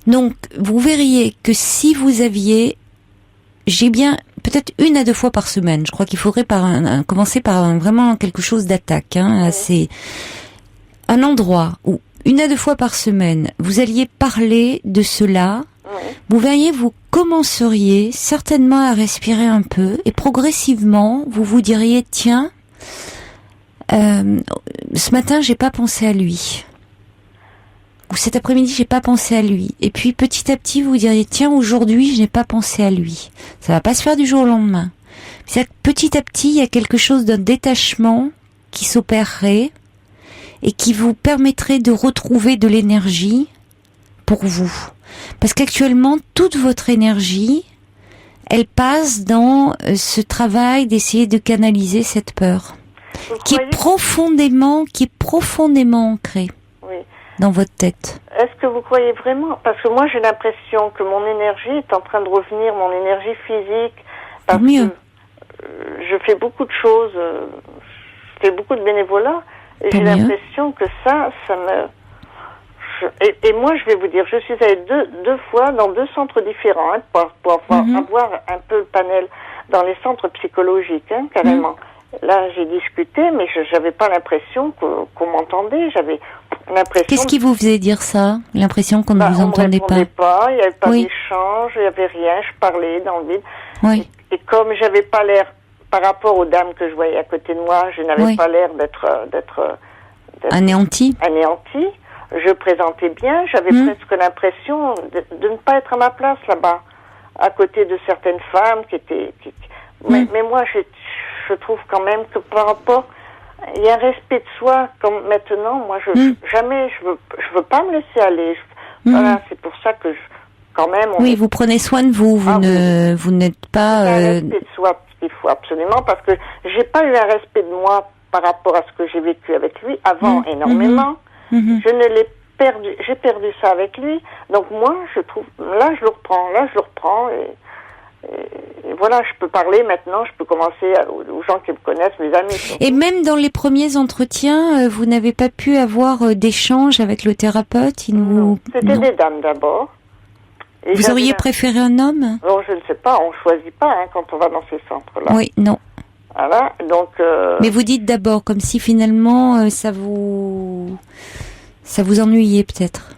Donc vous verriez que si vous aviez, j'ai bien peut-être 1 à 2 fois par semaine. Je crois qu'il faudrait commencer par vraiment quelque chose d'attaque. C'est un endroit où 1 à 2 fois par semaine, vous alliez parler de cela. Vous verriez, vous commenceriez certainement à respirer un peu et progressivement, vous vous diriez tiens, ce matin j'ai pas pensé à lui. Ou cet après-midi, j'ai pas pensé à lui. Et puis, petit à petit, vous diriez, tiens, aujourd'hui, je n'ai pas pensé à lui. Ça va pas se faire du jour au lendemain. C'est-à-dire que petit à petit, il y a quelque chose d'un détachement qui s'opérerait et qui vous permettrait de retrouver de l'énergie pour vous. Parce qu'actuellement, toute votre énergie, elle passe dans ce travail d'essayer de canaliser cette peur. Qui est profondément ancrée. Dans votre tête.
Est-ce que vous croyez vraiment? Parce que moi, j'ai l'impression que mon énergie est en train de revenir, mon énergie physique. Parce que je fais beaucoup de choses, je fais beaucoup de bénévolat, et j'ai l'impression que ça me... Et moi, je vais vous dire, je suis allée deux fois dans 2 centres différents, pour avoir un peu le panel dans les centres psychologiques, carrément. Là, j'ai discuté, mais j'avais pas l'impression qu'on m'entendait. J'avais l'impression...
Qu'est-ce qui vous faisait dire ça? L'impression qu'on ne vous entendait pas?
On me répondait pas, il n'y avait pas d'échange, il n'y avait rien, je parlais dans le vide.
Oui.
Et comme j'avais pas l'air, par rapport aux dames que je voyais à côté de moi, je n'avais pas l'air d'être
anéantie.
Je présentais bien, j'avais presque l'impression de ne pas être à ma place là-bas, à côté de certaines femmes qui étaient... Mais moi, je trouve quand même que par rapport, il y a un respect de soi. Comme maintenant, moi, jamais, je veux pas me laisser aller. Voilà, c'est pour ça que quand même.
Vous prenez soin de vous. Vous n'êtes pas.
Il y a un respect de soi qu'il faut absolument, parce que j'ai pas eu un respect de moi par rapport à ce que j'ai vécu avec lui avant énormément. Je ne l'ai perdu. J'ai perdu ça avec lui. Donc moi, je trouve, là, je le reprends. Et voilà, je peux parler maintenant, je peux commencer aux gens qui me connaissent, mes amis.
Et même dans les premiers entretiens, vous n'avez pas pu avoir d'échange avec le thérapeute?
C'était des dames d'abord. Et
vous auriez préféré un homme?
Non, je ne sais pas, on ne choisit pas quand on va dans ces centres-là.
Oui, non.
Voilà, donc...
Mais vous dites d'abord, comme si finalement ça vous ennuyait peut-être.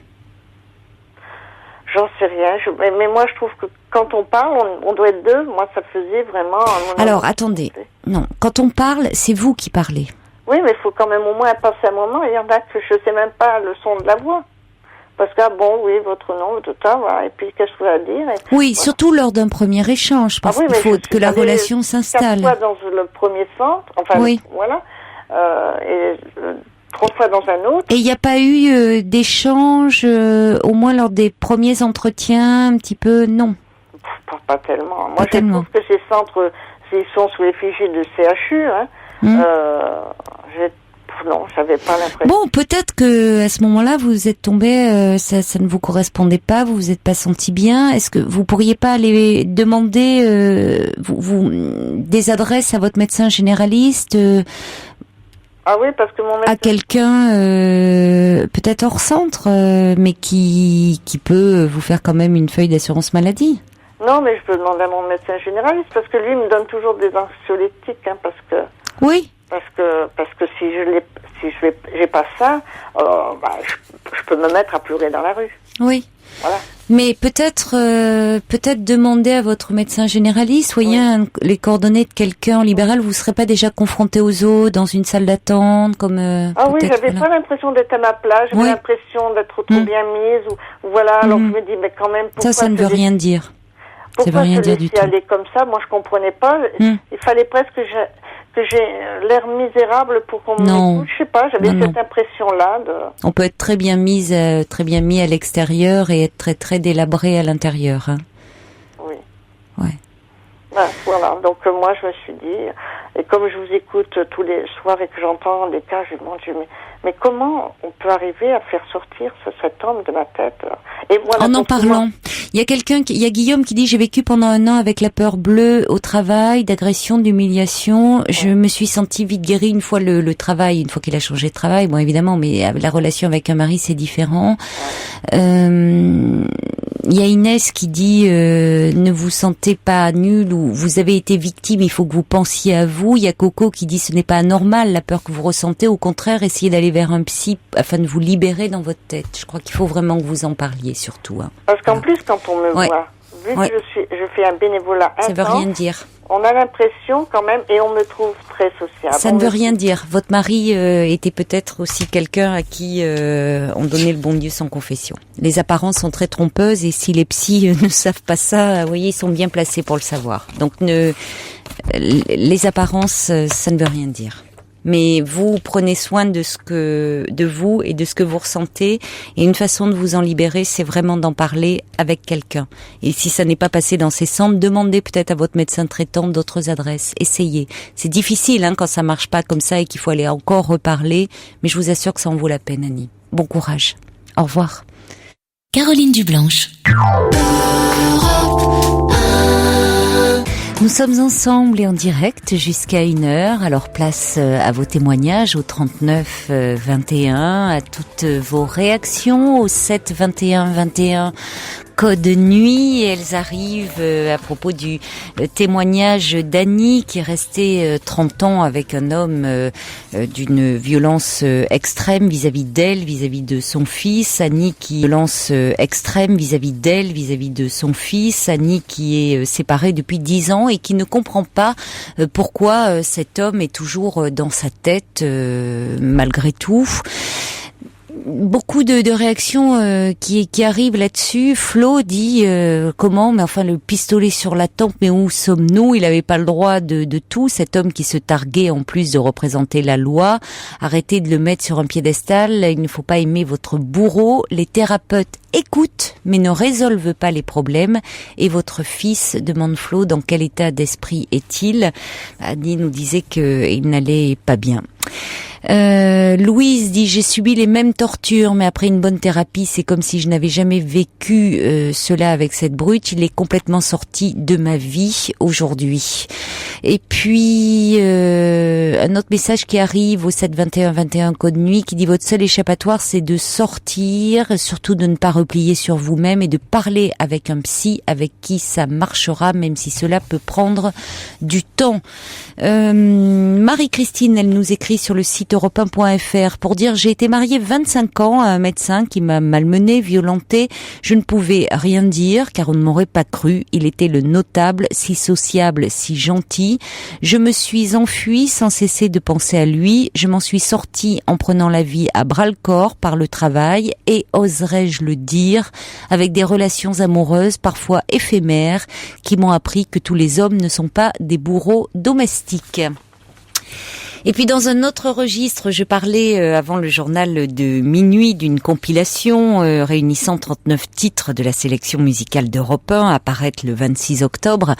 J'en sais rien, mais moi je trouve que quand on parle, on doit être 2. Moi, ça faisait vraiment...
Alors, attendez. Non, quand on parle, c'est vous qui parlez.
Oui, mais il faut quand même au moins passer un moment. Il y en a que je ne sais même pas le son de la voix. Parce que, votre nom, tout ça, voilà. Et puis, qu'est-ce que vous allez dire?
Oui, surtout lors d'un premier échange, parce qu'il faut que la relation s'installe.
4 fois dans le premier centre, voilà. Et 3 fois dans un autre.
Et il n'y a pas eu d'échange, au moins lors des premiers entretiens, un petit peu, non?
Pas tellement. Moi, je trouve que ces centres, s'ils sont sous l'effigie de CHU, hein, non, j'avais pas l'impression.
Bon, peut-être que à ce moment-là, vous êtes tombé, ça ne vous correspondait pas, vous vous êtes pas senti bien. Est-ce que vous pourriez pas aller demander des adresses à votre médecin généraliste?
Ah oui, parce que mon médecin...
À quelqu'un peut-être hors centre, mais qui peut vous faire quand même une feuille d'assurance maladie.
Non, mais je peux demander à mon médecin généraliste parce que lui me donne toujours des anxiolytiques, hein, parce que...
Oui.
Parce que si j'ai pas ça, je peux me mettre à pleurer dans la rue.
Oui.
Voilà.
Mais peut-être demander à votre médecin généraliste, voyez les coordonnées de quelqu'un en libéral, vous serez pas déjà confronté aux autres dans une salle d'attente comme
Ah oui, j'avais pas l'impression d'être à ma place, j'avais l'impression d'être trop bien mise ou voilà, alors je me dis mais quand même pourquoi
ça ne veut rien dire.
Pourquoi
ça veut rien dire du tout.
Aller comme ça, moi je comprenais pas, il fallait presque que j'ai l'air misérable pour qu'on m'écoute, je sais pas, j'avais cette impression-là de...
On peut être très bien mis à l'extérieur et être très très délabré à l'intérieur. Hein.
Oui.
Ouais.
Voilà, donc moi je me suis dit, et comme je vous écoute tous les soirs et que j'entends des cas, je me dis, mais comment on peut arriver à faire sortir cet homme de ma tête là? Et voilà,
en parlant, il y a Guillaume qui dit, j'ai vécu pendant 1 an avec la peur bleue au travail, d'agression, d'humiliation. Je me suis sentie vite guérie une fois une fois qu'il a changé de travail, bon évidemment, mais la relation avec un mari c'est différent. Il y a Inès qui dit ne vous sentez pas nul ou vous avez été victime, il faut que vous pensiez à vous. Il y a Coco qui dit ce n'est pas anormal la peur que vous ressentez, au contraire essayez d'aller vers un psy afin de vous libérer dans votre tête. Je crois qu'il faut vraiment que vous en parliez surtout. Hein.
Parce qu'en plus quand on me voit, vu que je fais un bénévolat intense, ça
veut rien dire.
On a l'impression quand même, et on me trouve très sociable.
Ça ne veut rien dire. Votre mari était peut-être aussi quelqu'un à qui on donnait le bon Dieu sans confession. Les apparences sont très trompeuses et si les psys ne savent pas ça, vous voyez, ils sont bien placés pour le savoir. Donc les apparences, ça ne veut rien dire. Mais vous prenez soin de vous et de ce que vous ressentez. Et une façon de vous en libérer, c'est vraiment d'en parler avec quelqu'un. Et si ça n'est pas passé dans ces centres, demandez peut-être à votre médecin traitant d'autres adresses. Essayez. C'est difficile quand ça marche pas comme ça et qu'il faut aller encore reparler. Mais je vous assure que ça en vaut la peine, Annie. Bon courage. Au revoir.
Caroline Dublanche.
Nous sommes ensemble et en direct jusqu'à 1h. Alors place à vos témoignages au 39 21, à toutes vos réactions au 7 21 21. Code nuit, elles arrivent à propos du témoignage d'Annie qui est restée 30 ans avec un homme d'une violence extrême vis-à-vis d'elle, vis-à-vis de son fils. Annie qui violence extrême vis-à-vis d'elle, vis-à-vis de son fils. Annie qui est séparée depuis 10 ans et qui ne comprend pas pourquoi cet homme est toujours dans sa tête malgré tout. Beaucoup de réactions qui arrivent là-dessus. Flo dit comment, mais enfin le pistolet sur la tempe, mais où sommes-nous? Il n'avait pas le droit de tout, cet homme qui se targuait en plus de représenter la loi. Arrêtez de le mettre sur un piédestal, il ne faut pas aimer votre bourreau. Les thérapeutes écoutent mais ne résolvent pas les problèmes. Et votre fils, demande Flo, dans quel état d'esprit est-il? Annie nous disait qu'il n'allait pas bien. Louise dit j'ai subi les mêmes tortures mais après une bonne thérapie c'est comme si je n'avais jamais vécu cela avec cette brute. Il est complètement sorti de ma vie aujourd'hui. Et puis un autre message qui arrive au 7 21 21 code nuit qui dit votre seul échappatoire c'est de sortir, surtout de ne pas replier sur vous-même et de parler avec un psy avec qui ça marchera même si cela peut prendre du temps. Marie-Christine, elle nous écrit sur le site europe1.fr pour dire j'ai été mariée 25 ans à un médecin qui m'a malmenée, violentée. Je ne pouvais rien dire car on ne m'aurait pas cru. Il était le notable, si sociable, si gentil. Je me suis enfuie sans cesser de penser à lui. Je m'en suis sortie en prenant la vie à bras-le-corps par le travail et, oserais-je le dire, avec des relations amoureuses parfois éphémères qui m'ont appris que tous les hommes ne sont pas des bourreaux domestiques. Et puis dans un autre registre, je parlais avant le journal de minuit d'une compilation réunissant 39 titres de la sélection musicale d'Europe 1 à paraître le 26 octobre.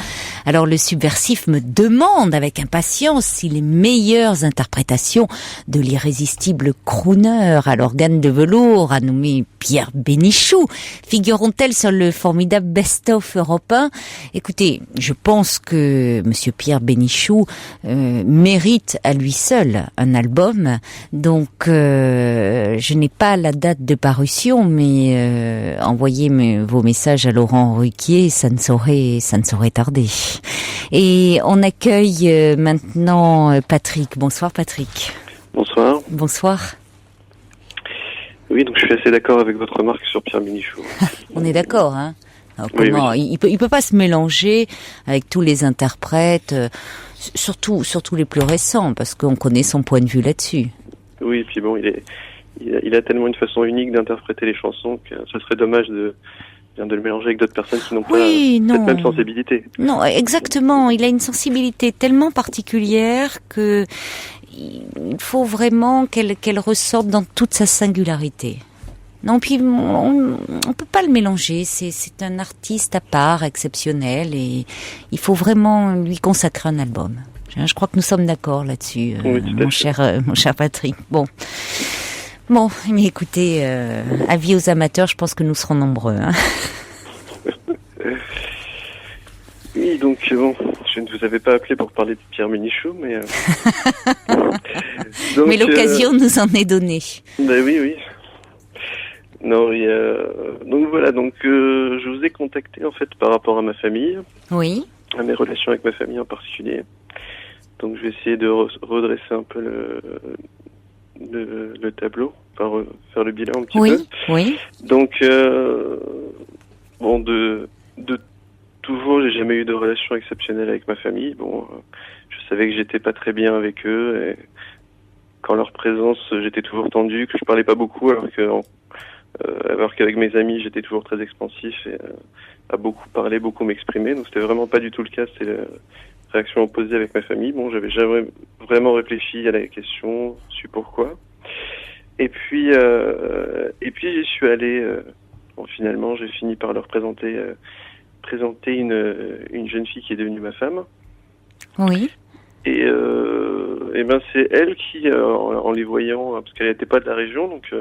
Alors le subversif me demande avec impatience si les meilleures interprétations de l'irrésistible crooner à l'organe de velours, à nommer Pierre Bénichou, figureront-elles sur le formidable best-of européen. Écoutez, je pense que monsieur Pierre Bénichou mérite à lui seul un album, donc je n'ai pas la date de parution, mais envoyez vos messages à Laurent Ruquier, ça ne saurait tarder. Et on accueille maintenant Patrick. Bonsoir Patrick.
Bonsoir.
Bonsoir.
Oui, donc je suis assez d'accord avec votre remarque sur Pierre Bénichou.
On est d'accord, hein? Alors,
oui,
comment
oui.
Il peut pas se mélanger avec tous les interprètes, surtout les plus récents, parce qu'on connaît son point de vue là-dessus.
Oui, et puis bon, il a tellement une façon unique d'interpréter les chansons que ce serait dommage de le mélanger avec d'autres personnes qui n'ont pas cette même sensibilité.
Non, exactement. Il a une sensibilité tellement particulière que il faut vraiment qu'elle ressorte dans toute sa singularité. Non, puis on peut pas le mélanger. C'est un artiste à part, exceptionnel, et il faut vraiment lui consacrer un album. Je crois que nous sommes d'accord là-dessus,
oui,
mon cher Patrick. Bon, mais écoutez, avis aux amateurs, je pense que nous serons nombreux. Hein.
Oui, donc bon, je ne vous avais pas appelé pour parler de Pierre Bénichou, mais
donc, mais l'occasion nous en est donnée.
Ben oui. Non, donc voilà, je vous ai contacté en fait par rapport à ma famille.
Oui.
À mes relations avec ma famille en particulier. Donc je vais essayer de redresser un peu le tableau, faire le bilan un petit peu.
Oui.
Donc bon, de toujours, j'ai jamais eu de relation exceptionnelle avec ma famille. Bon, je savais que j'étais pas très bien avec eux, et qu'en leur présence, j'étais toujours tendu, que je parlais pas beaucoup, alors qu'avec mes amis, j'étais toujours très expansif et à beaucoup parler, beaucoup m'exprimer. Donc c'était vraiment pas du tout le cas. C'était la réaction opposée avec ma famille. Bon, j'avais jamais vraiment réfléchi à la question, su pourquoi. Et puis j'y suis allé. Finalement, j'ai fini par leur présenter une jeune fille qui est devenue ma femme.
Oui.
Et ben c'est elle qui, en les voyant, parce qu'elle n'était pas de la région, donc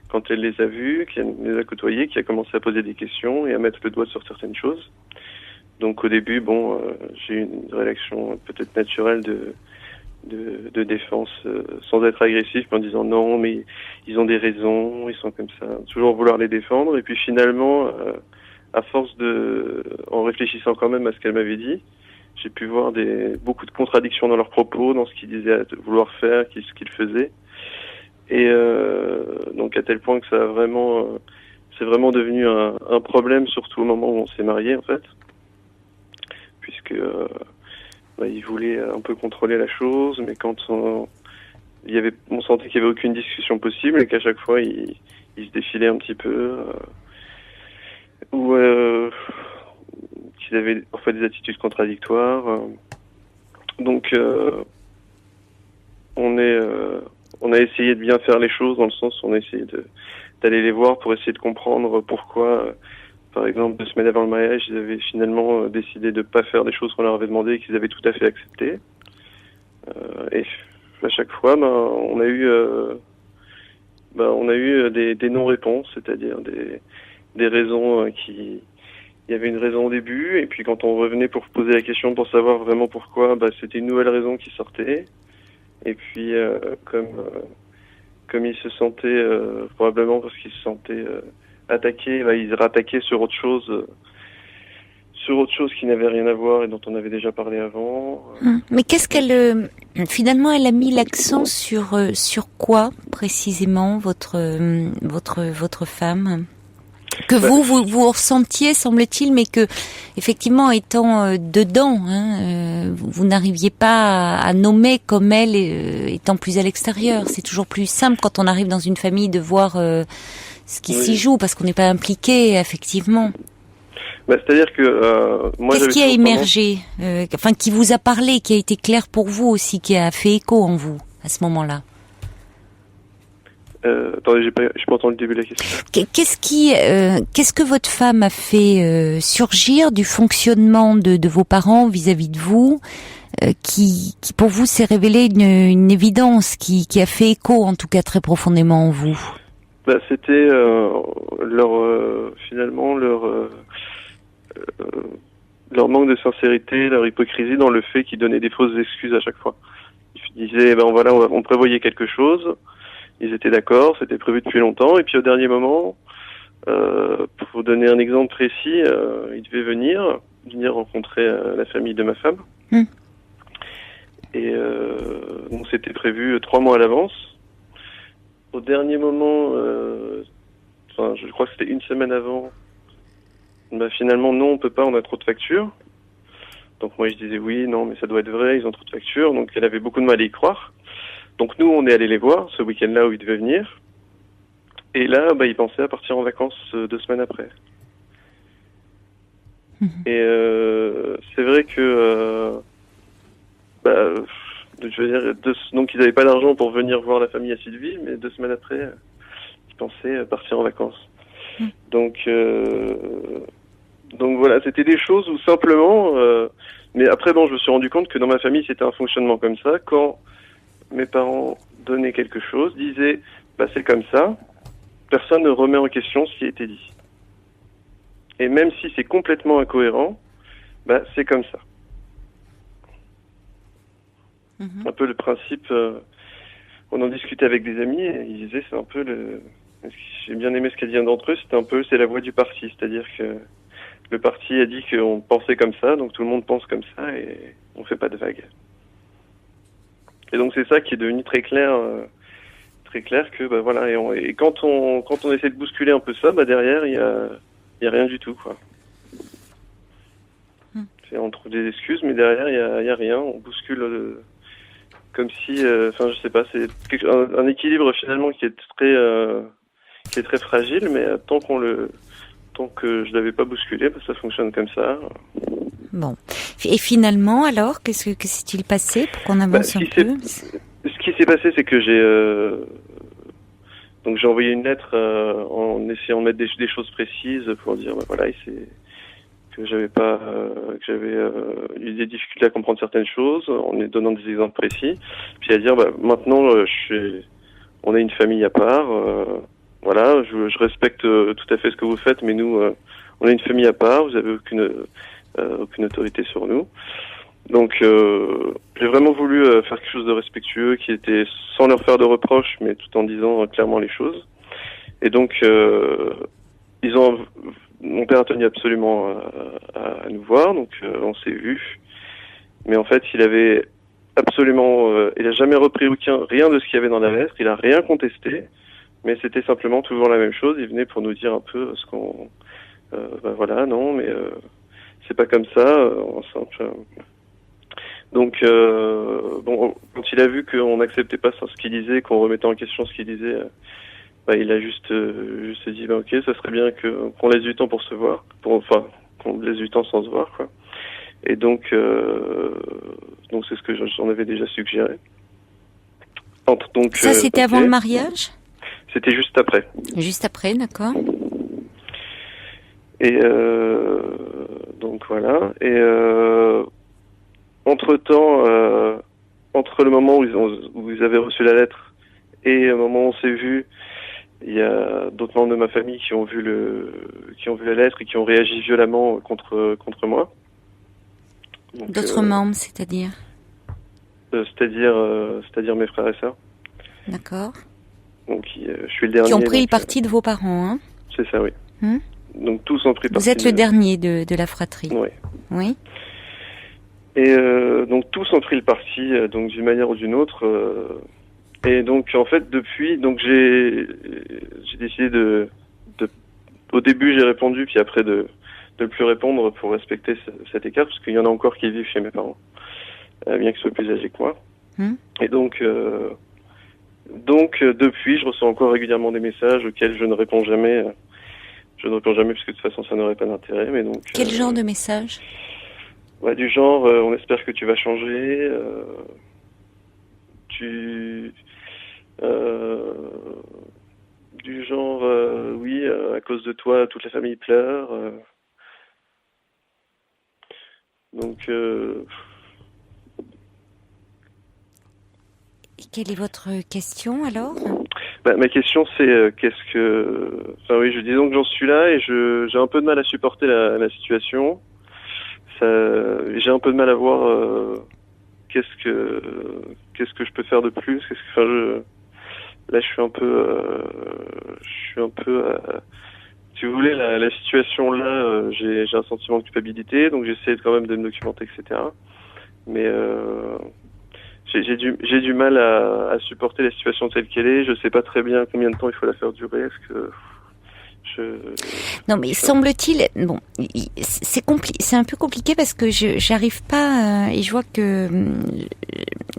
quand elle les a vus, qui les a côtoyés, qui a commencé à poser des questions et à mettre le doigt sur certaines choses. Donc au début, j'ai eu une réaction peut-être naturelle de défense, sans être agressif, mais en disant non, mais ils ont des raisons, ils sont comme ça, toujours vouloir les défendre. Et puis finalement, à force en réfléchissant quand même à ce qu'elle m'avait dit, j'ai pu voir beaucoup de contradictions dans leurs propos, dans ce qu'ils disaient vouloir faire, ce qu'ils faisaient. Et donc à tel point que c'est vraiment devenu un problème, surtout au moment où on s'est mariés en fait, puisque ils voulaient un peu contrôler la chose, mais quand on sentait qu'il n'y avait aucune discussion possible et qu'à chaque fois ils se défilaient un petit peu, ou qu'ils avaient parfois des attitudes contradictoires. Donc on a essayé de bien faire les choses, dans le sens où on a essayé d'aller les voir pour essayer de comprendre pourquoi, par exemple, 2 semaines avant le mariage, ils avaient finalement décidé de ne pas faire des choses qu'on leur avait demandé et qu'ils avaient tout à fait accepté. Et à chaque fois, on a eu des non-réponses, c'est-à-dire des raisons il y avait une raison au début, et puis quand on revenait pour poser la question pour savoir vraiment pourquoi, c'était une nouvelle raison qui sortait. Et puis, comme ils se sentaient, probablement parce qu'ils se sentaient attaqués, ils rattaquaient sur autre chose qui n'avait rien à voir et dont on avait déjà parlé avant.
Mais qu'est-ce qu'elle, finalement, elle a mis l'accent sur quoi précisément votre femme? Que vous ressentiez, semble-t-il, mais que, effectivement, étant dedans, vous n'arriviez pas à nommer comme elle, étant plus à l'extérieur. C'est toujours plus simple quand on arrive dans une famille de voir ce qui s'y joue, parce qu'on n'est pas impliqué, effectivement.
C'est-à-dire que moi,
qu'est-ce
j'avais
qui a
toujours
émergé, qui vous a parlé, qui a été clair pour vous aussi, qui a fait écho en vous à ce moment-là?
Attendez, j'ai pas entendu le début de la question.
Qu'est-ce que votre femme a fait surgir du fonctionnement de vos parents vis-à-vis de vous, qui pour vous s'est révélé une évidence, qui a fait écho en tout cas très profondément en vous?
C'était finalement leur manque de sincérité, leur hypocrisie dans le fait qu'ils donnaient des fausses excuses à chaque fois. Ils disaient voilà, on prévoyait quelque chose. Ils étaient d'accord, c'était prévu depuis longtemps, et puis au dernier moment, pour vous donner un exemple précis, ils devaient venir rencontrer la famille de ma femme. Et donc c'était prévu 3 mois à l'avance. Au dernier moment, je crois que c'était 1 semaine avant, finalement non, on peut pas, on a trop de factures. Donc moi je disais oui, non, mais ça doit être vrai, ils ont trop de factures, donc elle avait beaucoup de mal à y croire. Donc nous, on est allé les voir ce week-end-là où ils devaient venir. Et là, ils pensaient à partir en vacances 2 semaines après. Et c'est vrai que, je veux dire, donc ils n'avaient pas d'argent pour venir voir la famille à Sylvie, mais 2 semaines après, ils pensaient partir en vacances. Donc voilà, c'était des choses où simplement, mais après je me suis rendu compte que dans ma famille, c'était un fonctionnement comme ça. Quand mes parents donnaient quelque chose, disaient c'est comme ça, personne ne remet en question ce qui a été dit. Et même si c'est complètement incohérent, c'est comme ça. Un peu le principe, on en discutait avec des amis et ils disaient c'est un peu j'ai bien aimé ce qu'a dit un d'entre eux, c'est la voix du parti, c'est-à-dire que le parti a dit qu'on pensait comme ça, donc tout le monde pense comme ça et on fait pas de vagues. Et donc c'est ça qui est devenu très clair que voilà, et quand on essaie de bousculer un peu ça, derrière il y a rien du tout, quoi. On trouve des excuses, mais derrière il y a rien, on bouscule comme si je sais pas, c'est un équilibre finalement qui est très fragile, mais tant que je l'avais pas bousculé, ça fonctionne comme ça.
Bon. Et finalement, alors, que s'est-il passé pour qu'on avance un peu?
Ce qui s'est passé, c'est que j'ai envoyé une lettre en essayant de mettre des choses précises pour dire que j'avais eu des difficultés à comprendre certaines choses, en donnant des exemples précis, puis à dire maintenant on a une famille à part, voilà, je respecte tout à fait ce que vous faites, mais nous on a une famille à part, vous avez aucune autorité sur nous. Donc j'ai vraiment voulu faire quelque chose de respectueux, qui était sans leur faire de reproches, mais tout en disant clairement les choses. Et donc mon père a tenu absolument à nous voir, donc on s'est vus. Mais en fait, il avait absolument, il a jamais repris rien de ce qu'il y avait dans la lettre, il a rien contesté, mais c'était simplement toujours la même chose. Il venait pour nous dire un peu ce qu'on, voilà, non, mais c'est pas comme ça, en simple. Donc quand il a vu qu'on n'acceptait pas ce qu'il disait, qu'on remettait en question ce qu'il disait, il a juste dit ok, ça serait bien qu'on laisse du temps pour se voir, qu'on laisse du temps sans se voir, quoi. Et donc c'est ce que j'en avais déjà suggéré. Donc
ça c'était avant le mariage?
C'était juste après.
Juste après, d'accord.
Et donc voilà. Et entre-temps, entre le moment où ils avaient reçu la lettre et le moment où on s'est vu, il y a d'autres membres de ma famille qui ont vu la lettre et qui ont réagi violemment contre moi. Donc,
d'autres membres, c'est-à-dire
c'est-à-dire mes frères et sœurs.
D'accord.
Donc je suis le dernier.
Qui ont pris le parti de vos parents, hein?
C'est ça, oui. Donc tous ont pris parti.
Vous êtes le dernier de la fratrie.
Oui.
Oui.
Et donc tous ont pris le parti, donc d'une manière ou d'une autre. Et donc en fait depuis, donc j'ai décidé au début j'ai répondu, puis après de ne plus répondre pour respecter cet écart, parce qu'il y en a encore qui vivent chez mes parents, bien qu'ils soient plus âgés que moi. Et donc depuis je reçois encore régulièrement des messages auxquels je ne réponds jamais. je ne réponds jamais parce que de toute façon ça n'aurait pas d'intérêt. Mais donc.
Quel genre de message?
Ouais, du genre, on espère que tu vas changer. Du genre, oui, à cause de toi, toute la famille pleure. Donc.
Et quelle est votre question alors?
Ma question c'est Enfin oui, disons que j'en suis là et j'ai un peu de mal à supporter la situation. J'ai un peu de mal à voir qu'est-ce que je peux faire de plus. Là je suis un peu si vous voulez la situation là, j'ai un sentiment de culpabilité, donc j'essaie quand même de me documenter, etc. Mais j'ai du mal à supporter la situation telle qu'elle est. Je sais pas très bien combien de temps il faut la faire durer.
Non, mais semble-t-il, bon, c'est un peu compliqué parce que j'arrive pas et je vois que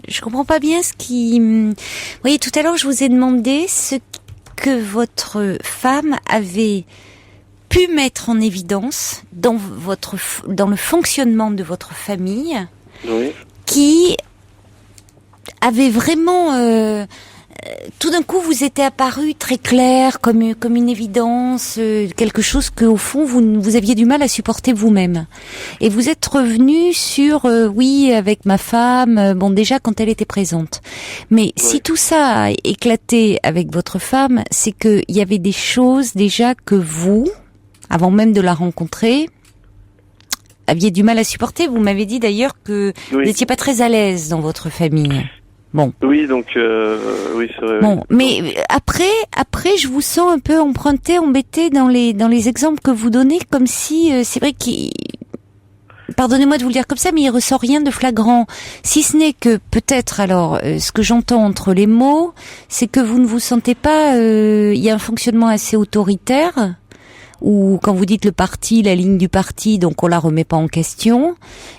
je comprends pas bien ce qui. Vous voyez, tout à l'heure, je vous ai demandé ce que votre femme avait pu mettre en évidence dans le fonctionnement de votre famille,
oui.
Qui avait vraiment tout d'un coup vous était apparu très clair comme une évidence, quelque chose que au fond vous aviez du mal à supporter vous-même. Et vous êtes revenu sur oui, avec ma femme, bon déjà quand elle était présente. Mais oui. Si tout ça a éclaté avec votre femme, c'est que il y avait des choses déjà que vous, avant même de la rencontrer, aviez du mal à supporter. Vous m'avez dit d'ailleurs que oui. Vous n'étiez pas très à l'aise dans votre famille. Bon.
Oui, donc oui, c'est vrai.
Bon, mais après, je vous sens un peu emprunté, embêté dans les exemples que vous donnez, comme si c'est vrai pardonnez-moi de vous le dire comme ça, mais il ressort rien de flagrant. Si ce n'est que peut-être alors, ce que j'entends entre les mots, c'est que vous ne vous sentez pas. Il y a un fonctionnement assez autoritaire. Ou quand vous dites le parti, la ligne du parti, donc on la remet pas en question.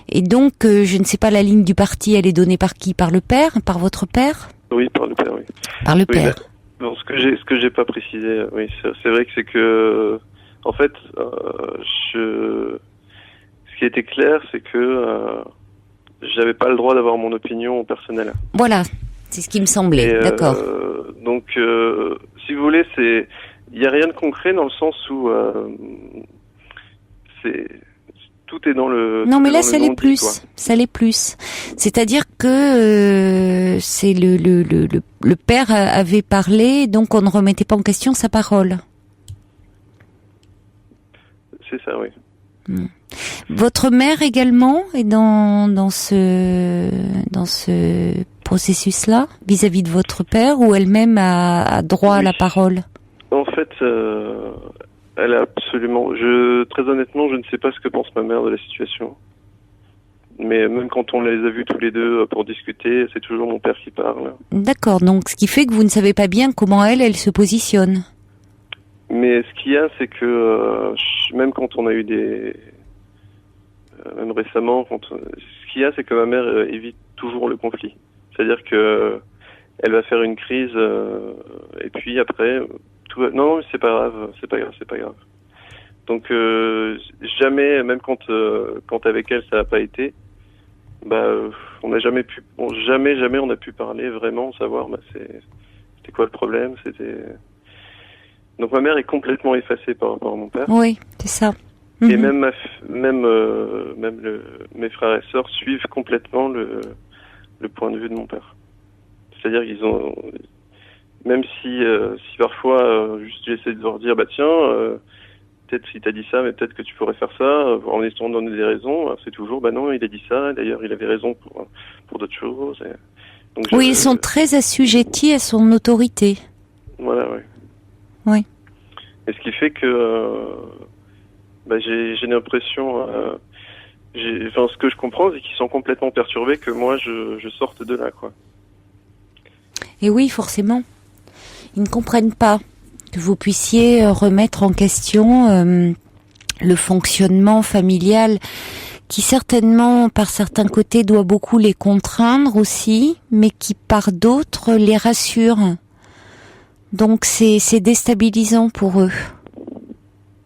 Et donc, je ne sais pas, la ligne du parti, elle est donnée par qui? Par le père? Par votre père?
Oui, par le père, oui.
Par le père.
Bon, ce que j'ai pas précisé, oui, c'est vrai que c'est que, en fait, ce qui était clair, c'est que j'avais pas le droit d'avoir mon opinion personnelle.
Voilà, c'est ce qui me semblait, d'accord.
Donc, si vous voulez, il n'y a rien de concret dans le sens où tout est dans le.
Non, mais là, ça l'est plus. Ça l'est plus. C'est-à-dire que c'est le père avait parlé, donc on ne remettait pas en question sa parole.
C'est ça, oui.
Votre mère également est dans ce processus-là vis-à-vis de votre père, ou elle-même a droit à la parole?
En fait, elle a absolument. Très honnêtement, je ne sais pas ce que pense ma mère de la situation. Mais même quand on les a vus tous les deux pour discuter, c'est toujours mon père qui parle.
D'accord, donc ce qui fait que vous ne savez pas bien comment elle se positionne.
Mais ce qu'il y a, c'est que même quand on a eu même récemment, ce qu'il y a, c'est que ma mère évite toujours le conflit. C'est-à-dire que elle va faire une crise et puis après. Non, c'est pas grave. Donc jamais, même quand avec elle ça n'a pas été, on n'a jamais pu, jamais on a pu parler vraiment, savoir, c'était quoi le problème, Donc ma mère est complètement effacée par rapport à mon père.
Oui, c'est ça.
Et même mes frères et sœurs suivent complètement le point de vue de mon père. C'est-à-dire qu'ils ont. Même si parfois juste j'essaie de leur dire tiens peut-être si t'as dit ça mais peut-être que tu pourrais faire ça en essayant de donner des raisons, c'est toujours non il a dit ça, d'ailleurs il avait raison pour d'autres choses. Donc,
oui, ils sont très assujettis à son autorité.
Voilà, oui.
Oui.
Et ce qui fait que j'ai l'impression ce que je comprends c'est qu'ils sont complètement perturbés que moi je sorte de là, quoi.
Et oui, forcément. Ils ne comprennent pas que vous puissiez remettre en question le fonctionnement familial qui certainement, par certains côtés, doit beaucoup les contraindre aussi, mais qui, par d'autres, les rassure. Donc c'est déstabilisant pour eux.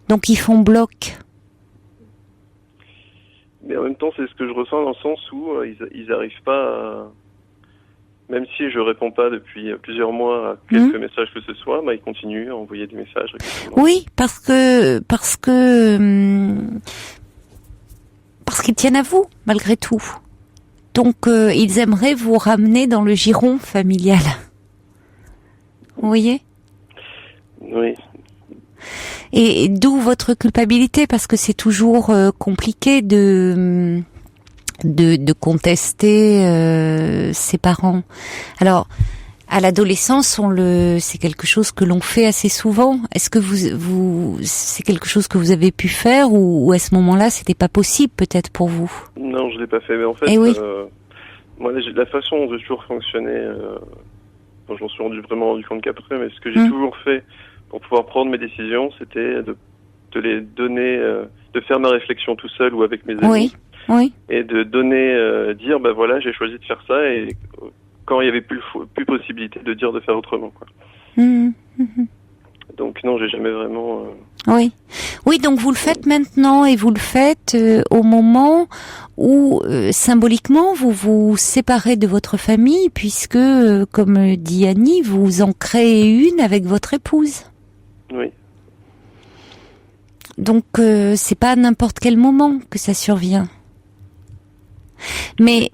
Donc ils font bloc.
Mais en même temps, c'est ce que je ressens dans le sens où ils n'arrivent pas à... Même si je réponds pas depuis plusieurs mois à quelques messages que ce soit, ils continuent à envoyer des messages régulièrement.
Oui, parce qu'ils tiennent à vous, malgré tout. Donc, ils aimeraient vous ramener dans le giron familial. Vous voyez ?
Oui.
Et d'où votre culpabilité, parce que c'est toujours compliqué de contester ses parents. Alors, à l'adolescence, c'est quelque chose que l'on fait assez souvent. Est-ce que c'est quelque chose que vous avez pu faire ou à ce moment-là, c'était pas possible peut-être pour vous?
Non, je l'ai pas fait. Mais en fait, moi, la façon dont j'ai toujours fonctionné, je m'en suis vraiment rendu compte qu'après, mais ce que j'ai toujours fait pour pouvoir prendre mes décisions, c'était de les donner, de faire ma réflexion tout seul ou avec mes amis.
Oui.
Et de donner, dire, voilà, j'ai choisi de faire ça, et quand il y avait plus possibilité de dire de faire autrement, quoi. Donc non, j'ai jamais vraiment...
Oui, donc vous le faites maintenant, et vous le faites au moment où symboliquement vous vous séparez de votre famille, puisque, comme dit Annie, vous en créez une avec votre épouse.
Oui.
Donc c'est pas à n'importe quel moment que ça survient. Mais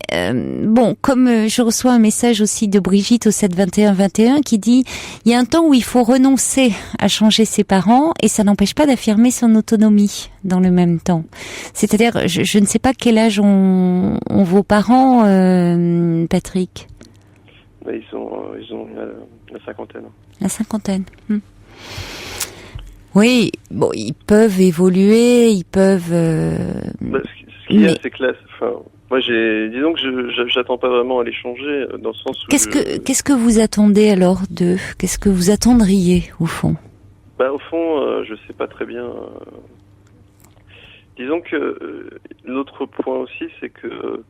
comme je reçois un message aussi de Brigitte au 721-21 qui dit il y a un temps où il faut renoncer à changer ses parents et ça n'empêche pas d'affirmer son autonomie dans le même temps. C'est-à-dire, je ne sais pas quel âge ont vos parents, Patrick.
Ils ont la cinquantaine.
La cinquantaine. Oui, ils peuvent évoluer, ils peuvent...
Ce qu'il y a, c'est que là... Moi, disons que j'attends pas vraiment à les changer, dans le sens où...
Qu'est-ce que vous attendez alors d'eux ? Qu'est-ce que vous attendriez, au fond ?
Au fond, je sais pas très bien. Disons que l'autre point aussi, c'est que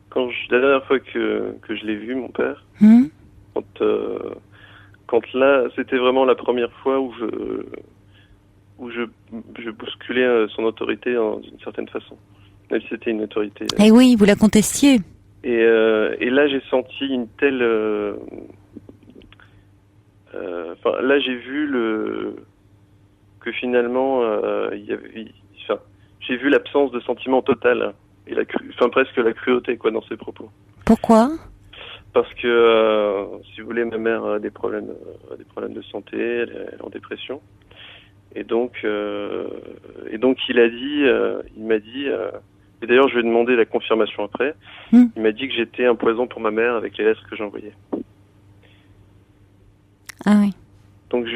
la dernière fois que je l'ai vu, mon père, quand là, c'était vraiment la première fois où je bousculais son autorité d'une certaine façon. Même si c'était une autorité.
Eh oui, vous la contestiez.
Et là, j'ai senti une telle... là, j'ai vu que finalement, j'ai vu l'absence de sentiment total et presque la cruauté, quoi, dans ses propos.
Pourquoi ?
Parce que, si vous voulez, ma mère a des problèmes de santé, elle est en dépression. Et donc, il m'a dit, et d'ailleurs je lui ai demandé la confirmation après, il m'a dit que j'étais un poison pour ma mère avec les lettres que j'envoyais.
Ah oui.
Donc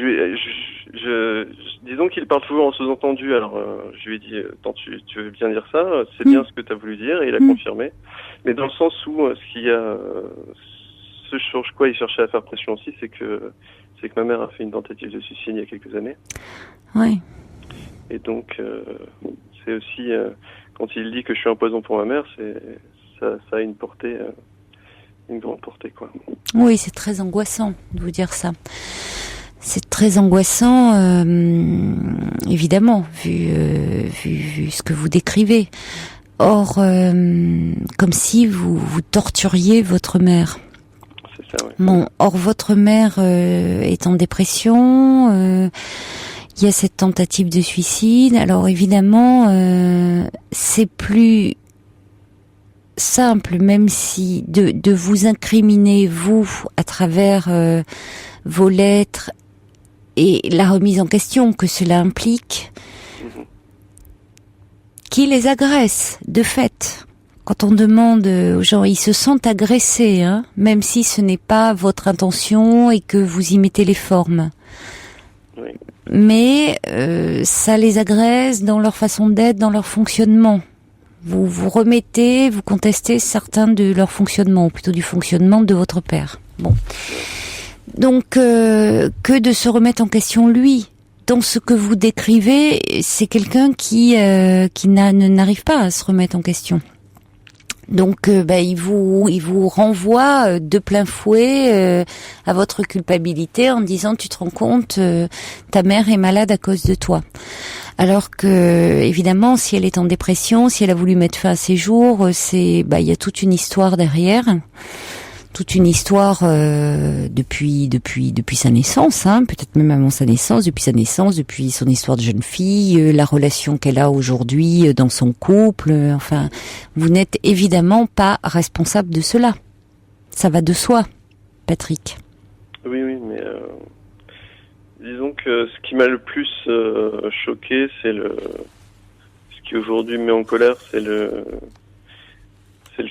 disons qu'il parle toujours en sous-entendu, alors je lui ai dit, tant tu veux bien dire ça, c'est bien ce que tu as voulu dire, et il a confirmé. Mais dans le sens où, ce sur quoi il cherchait à faire pression aussi, c'est que ma mère a fait une tentative de suicide il y a quelques années.
Oui.
Et donc, c'est aussi, quand il dit que je suis un poison pour ma mère, ça a une portée, une grande portée, quoi.
Oui, c'est très angoissant de vous dire ça. C'est très angoissant, évidemment, vu ce que vous décrivez. Or, comme si vous torturiez votre mère.
C'est ça, oui.
Or votre mère est en dépression, il y a cette tentative de suicide. Alors évidemment, c'est plus simple, même si de vous incriminer, vous, à travers vos lettres et la remise en question que cela implique, qui les agresse, de fait. Quand on demande aux gens, ils se sentent agressés, même si ce n'est pas votre intention et que vous y mettez les formes.
Oui.
Mais ça les agresse dans leur façon d'être, dans leur fonctionnement. Vous contestez certains de leur fonctionnement, ou plutôt du fonctionnement de votre père. Bon. Donc, que de se remettre en question lui. Dans ce que vous décrivez, c'est quelqu'un qui n'arrive pas à se remettre en question. Donc, il vous renvoie de plein fouet à votre culpabilité en disant, tu te rends compte, ta mère est malade à cause de toi. Alors que, évidemment, si elle est en dépression, si elle a voulu mettre fin à ses jours, il y a toute une histoire derrière. Toute une histoire depuis sa naissance, peut-être même avant sa naissance, depuis son histoire de jeune fille, la relation qu'elle a aujourd'hui dans son couple. Enfin, vous n'êtes évidemment pas responsable de cela. Ça va de soi, Patrick.
Oui, mais disons que ce qui m'a le plus choqué, ce qui aujourd'hui me met en colère, c'est le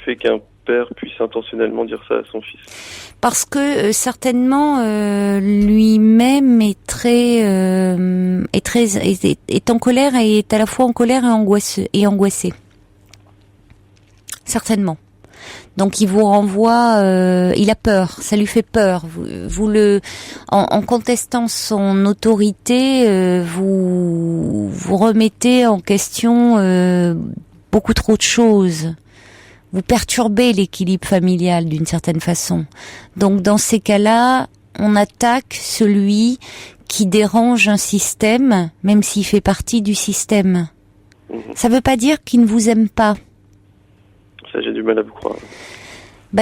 fait qu'un père puisse intentionnellement dire ça à son fils.
Parce que certainement lui-même est en colère et est à la fois en colère et angoissé. Certainement. Donc il vous renvoie, il a peur, ça lui fait peur. En contestant son autorité, vous remettez en question beaucoup trop de choses. Vous perturbez l'équilibre familial d'une certaine façon. Donc dans ces cas-là, on attaque celui qui dérange un système, même s'il fait partie du système. Ça ne veut pas dire qu'il ne vous aime pas.
Ça, j'ai du mal à vous croire.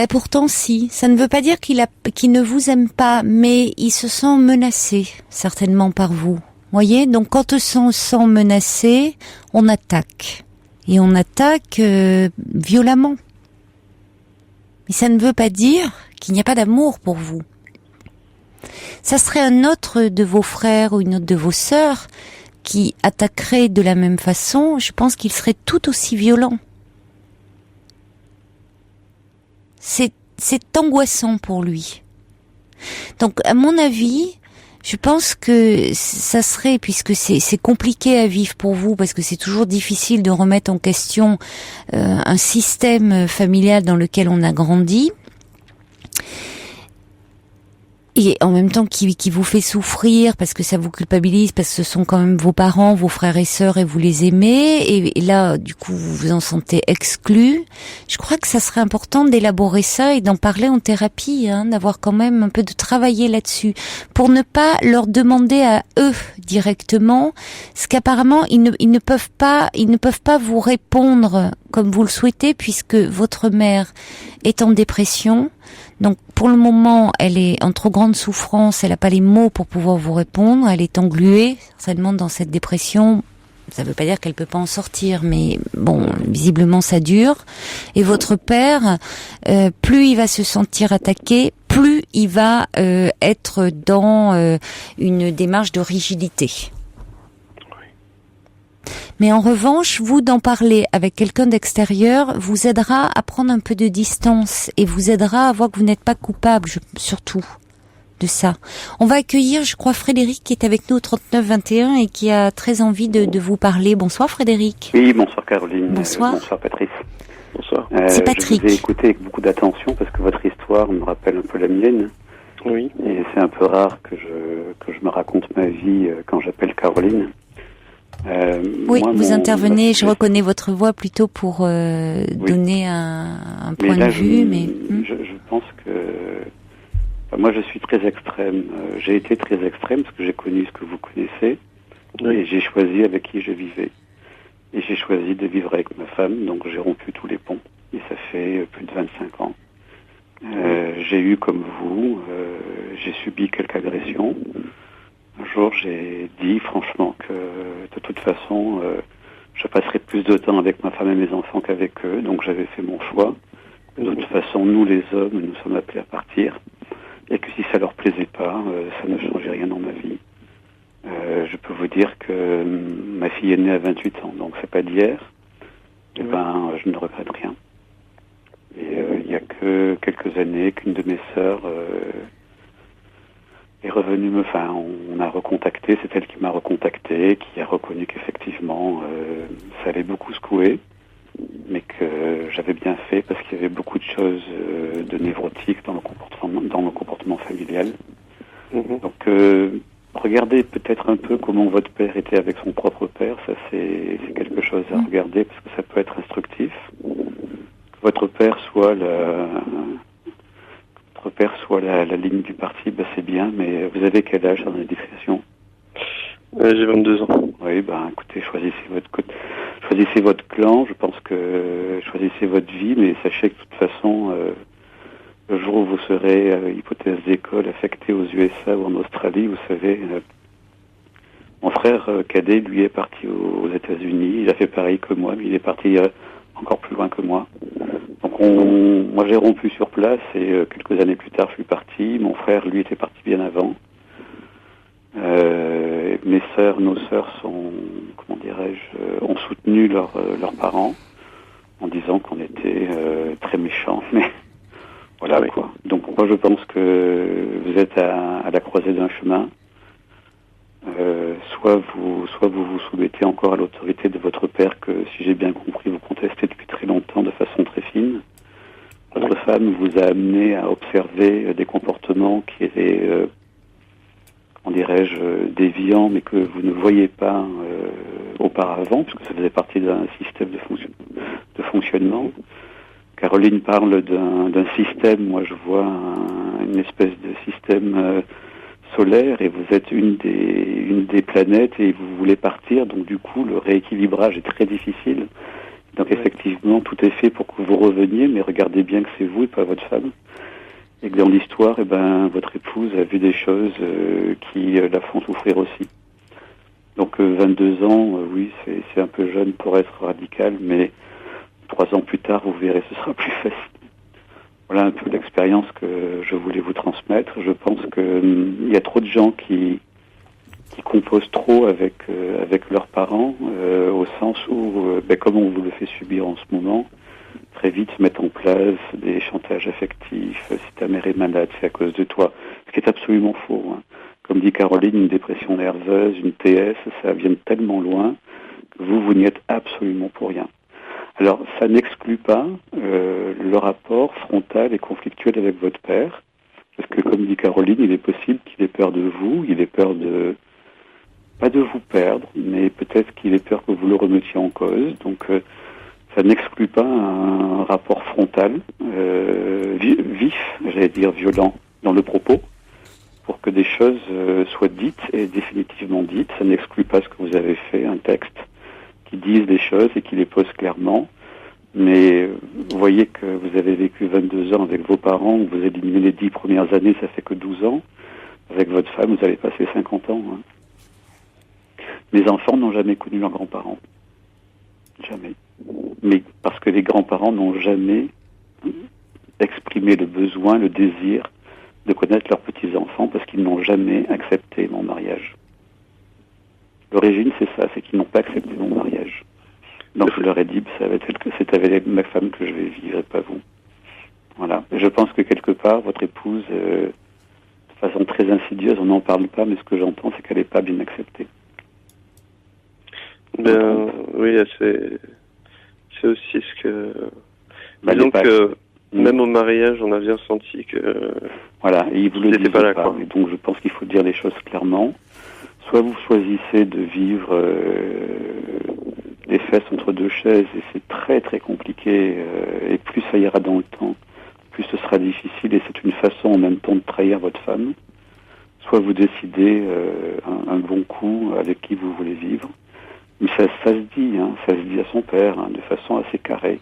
Pourtant si. Ça ne veut pas dire qu'il ne vous aime pas, mais il se sent menacé, certainement par vous. Voyez, donc quand on se sent menacé, on attaque. Et on attaque violemment. Mais ça ne veut pas dire qu'il n'y a pas d'amour pour vous. Ça serait un autre de vos frères ou une autre de vos sœurs qui attaquerait de la même façon, je pense qu'il serait tout aussi violent. C'est angoissant pour lui. Donc, à mon avis, je pense que ça serait, puisque c'est compliqué à vivre pour vous, parce que c'est toujours difficile de remettre en question un système familial dans lequel on a grandi, et en même temps qui vous fait souffrir, parce que ça vous culpabilise, parce que ce sont quand même vos parents, vos frères et sœurs, et vous les aimez, et là, du coup, vous vous en sentez exclu. Je crois que ça serait important d'élaborer ça et d'en parler en thérapie, d'avoir quand même un peu de travailler là-dessus, pour ne pas leur demander à eux directement, ce qu'apparemment ils ne peuvent pas vous répondre comme vous le souhaitez, puisque votre mère est en dépression. Donc pour le moment, elle est en trop grande souffrance, elle n'a pas les mots pour pouvoir vous répondre, elle est engluée certainement dans cette dépression. Ça ne veut pas dire qu'elle peut pas en sortir, mais bon, visiblement ça dure. Et votre père, plus il va se sentir attaqué, plus il va être dans une démarche de rigidité. Mais en revanche, vous d'en parler avec quelqu'un d'extérieur vous aidera à prendre un peu de distance et vous aidera à voir que vous n'êtes pas coupable, surtout, de ça. On va accueillir, je crois, Frédéric qui est avec nous au 3921 et qui a très envie de vous parler. Bonsoir Frédéric.
Oui, bonsoir Caroline.
Bonsoir.
Bonsoir Patrice.
Bonsoir.
C'est Patrick.
Je vous ai écouté avec beaucoup d'attention parce que votre histoire me rappelle un peu la mienne.
Oui.
Et c'est un peu rare que je me raconte ma vie quand j'appelle Caroline.
Oui, vous intervenez, je reconnais votre voix plutôt pour donner un point de vue, mais...
Je pense que... moi, je suis très extrême. J'ai été très extrême parce que j'ai connu ce que vous connaissez. Oui. Et j'ai choisi avec qui je vivais. Et j'ai choisi de vivre avec ma femme, donc j'ai rompu tous les ponts. Et ça fait plus de 25 ans. J'ai eu, comme vous, j'ai subi quelques agressions. Un jour, j'ai dit franchement que de toute façon, je passerais plus de temps avec ma femme et mes enfants qu'avec eux. Donc j'avais fait mon choix. De toute façon, nous les hommes, nous sommes appelés à partir. Et que si ça leur plaisait pas, ça ne changeait rien dans ma vie. Je peux vous dire que ma fille est née à 28 ans, donc c'est pas d'hier. Et je ne regrette rien. Et il y a que quelques années qu'une de mes sœurs est revenue on a recontacté, c'est elle qui m'a recontacté, qui a reconnu qu'effectivement ça allait beaucoup secouer, mais que j'avais bien fait parce qu'il y avait beaucoup de choses de névrotiques dans le comportement familial. Donc regardez peut-être un peu comment votre père était avec son propre père, ça c'est quelque chose à regarder parce que ça peut être instructif. votre père soit la ligne du parti, c'est bien, mais vous avez quel âge dans l'éducation?
J'ai 22 ans.
Oui, écoutez, choisissez votre clan, je pense que choisissez votre vie, mais sachez que de toute façon, le jour où vous serez, hypothèse d'école, affecté aux USA ou en Australie, vous savez, mon frère cadet, lui, est parti aux États-Unis, il a fait pareil que moi, mais il est parti encore plus loin que moi. Donc moi j'ai rompu sur place et quelques années plus tard je suis parti. Mon frère lui était parti bien avant. Nos sœurs sont, ont soutenu leurs parents en disant qu'on était très méchants. Mais voilà quoi. Donc moi je pense que vous êtes à la croisée d'un chemin. Soit vous vous soumettez encore à l'autorité de votre père que, si j'ai bien compris, vous contestez depuis très longtemps de façon très fine. Votre femme vous a amené à observer des comportements qui étaient, déviants, mais que vous ne voyiez pas auparavant, puisque ça faisait partie d'un système de fonctionnement. Caroline parle d'un système, moi je vois une espèce de système solaire, et vous êtes une des planètes et vous voulez partir, donc du coup le rééquilibrage est très difficile. Donc effectivement tout est fait pour que vous reveniez, mais regardez bien que c'est vous et pas votre femme, et que dans l'histoire votre épouse a vu des choses qui la font souffrir aussi. Donc 22 ans, oui, c'est un peu jeune pour être radical, mais 3 ans plus tard vous verrez, ce sera plus facile. Voilà un peu l'expérience que je voulais vous transmettre. Je pense qu'il y a trop de gens qui composent trop avec leurs parents, au sens où, comme on vous le fait subir en ce moment, très vite se mettent en place des chantages affectifs. Si ta mère est malade, c'est à cause de toi. Ce qui est absolument faux. Hein. Comme dit Caroline, une dépression nerveuse, une TS, ça vient de tellement loin que vous n'y êtes absolument pour rien. Alors, ça n'exclut pas le rapport frontal et conflictuel avec votre père, parce que, comme dit Caroline, il est possible qu'il ait peur de vous, il ait peur pas de vous perdre, mais peut-être qu'il ait peur que vous le remettiez en cause. Donc, ça n'exclut pas un rapport frontal, vif, j'allais dire violent, dans le propos, pour que des choses soient dites et définitivement dites. Ça n'exclut pas ce que vous avez fait, un texte qui disent des choses et qui les posent clairement. Mais vous voyez que vous avez vécu 22 ans avec vos parents, vous éliminez les 10 premières années, ça fait que 12 ans. Avec votre femme, vous avez passé 50 ans. Hein. Mes enfants n'ont jamais connu leurs grands-parents. Jamais. Mais parce que les grands-parents n'ont jamais exprimé le besoin, le désir de connaître leurs petits-enfants, parce qu'ils n'ont jamais accepté mon mariage. L'origine, c'est ça, c'est qu'ils n'ont pas accepté mon mariage. Donc je leur ai dit, c'est avec ma femme que je vais vivre et pas vous. Voilà. Et je pense que quelque part, votre épouse, de façon très insidieuse, on n'en parle pas, mais ce que j'entends, c'est qu'elle n'est pas bien acceptée.
Oui, c'est aussi ce que... Disons que même au mariage, on a bien senti que...
Voilà, et il vous le disait
pas là,
pas.
quoi.
Et donc je pense qu'il faut dire les choses clairement. Soit vous choisissez de vivre les fesses entre deux chaises, et c'est très très compliqué, et plus ça ira dans le temps, plus ce sera difficile, et c'est une façon en même temps de trahir votre femme. Soit vous décidez un bon coup avec qui vous voulez vivre. Mais ça se dit, ça se dit à son père, de façon assez carrée.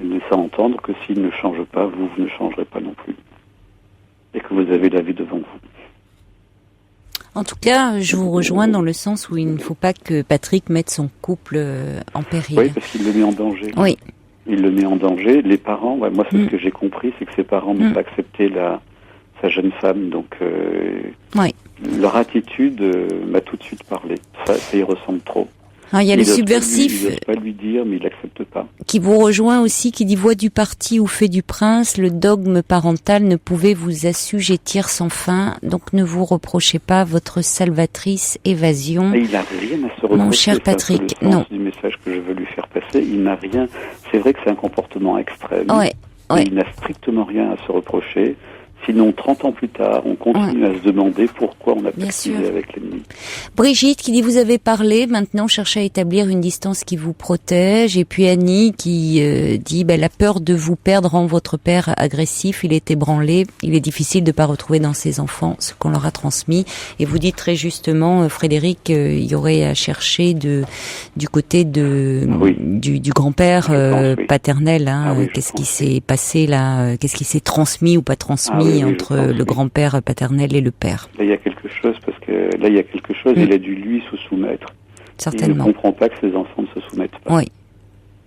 Il laisse entendre que s'il ne change pas, vous ne changerez pas non plus. Et que vous avez la vie devant vous.
En tout cas, je vous rejoins dans le sens où il ne faut pas que Patrick mette son couple en péril.
Oui, parce qu'il le met en danger.
Oui.
Il le met en danger. Les parents, moi c'est ce que j'ai compris, c'est que ses parents n'ont pas accepté sa jeune femme, donc leur attitude m'a tout de suite parlé. Ça y ressemble trop.
Alors, il y a le subversif.
Il n'ose pas lui dire, mais il n'accepte pas.
Qui vous rejoint aussi, qui dit voix du parti ou fait du prince, le dogme parental ne pouvait vous assujettir sans fin, donc ne vous reprochez pas votre salvatrice évasion.
Et il n'a rien à se reprocher.
Mon cher Patrick, non.
Du message que je veux lui faire passer, il n'a rien. C'est vrai que c'est un comportement extrême.
Ouais.
Il n'a strictement rien à se reprocher. Sinon, 30 ans plus tard, on continue à se demander pourquoi on a pactisé avec l'ennemi.
Brigitte qui dit, vous avez parlé, maintenant cherchez à établir une distance qui vous protège. Et puis Annie qui dit, la peur de vous perdre rend votre père agressif, il est ébranlé, il est difficile de pas retrouver dans ses enfants ce qu'on leur a transmis. Et vous dites très justement, Frédéric, il y aurait à chercher du côté du grand-père paternel. Qu'est-ce qui s'est passé là? Qu'est-ce qui s'est transmis ou pas transmis entre le grand-père paternel et le père?
Là, il y a quelque chose, parce que là, il y a quelque chose, il a dû lui se soumettre.
Certainement.
Il ne comprend pas que ses enfants ne se soumettent pas.
Oui,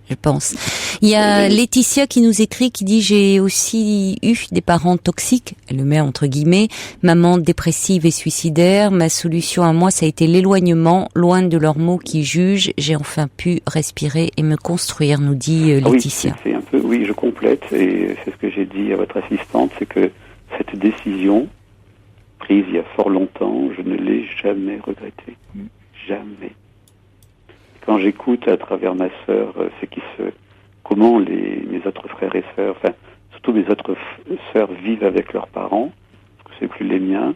je pense. Il y a Laetitia qui nous écrit, qui dit, j'ai aussi eu des parents toxiques, elle le met entre guillemets, maman dépressive et suicidaire. Ma solution à moi, ça a été l'éloignement, loin de leurs mots qui jugent. J'ai enfin pu respirer et me construire, nous dit Laetitia.
Oui, je complète, et c'est ce que j'ai dit à votre assistante, c'est que cette décision, prise il y a fort longtemps, je ne l'ai jamais regrettée. Jamais. Quand j'écoute à travers ma sœur comment mes autres frères et sœurs, enfin surtout mes autres sœurs vivent avec leurs parents, parce que c'est plus les miens,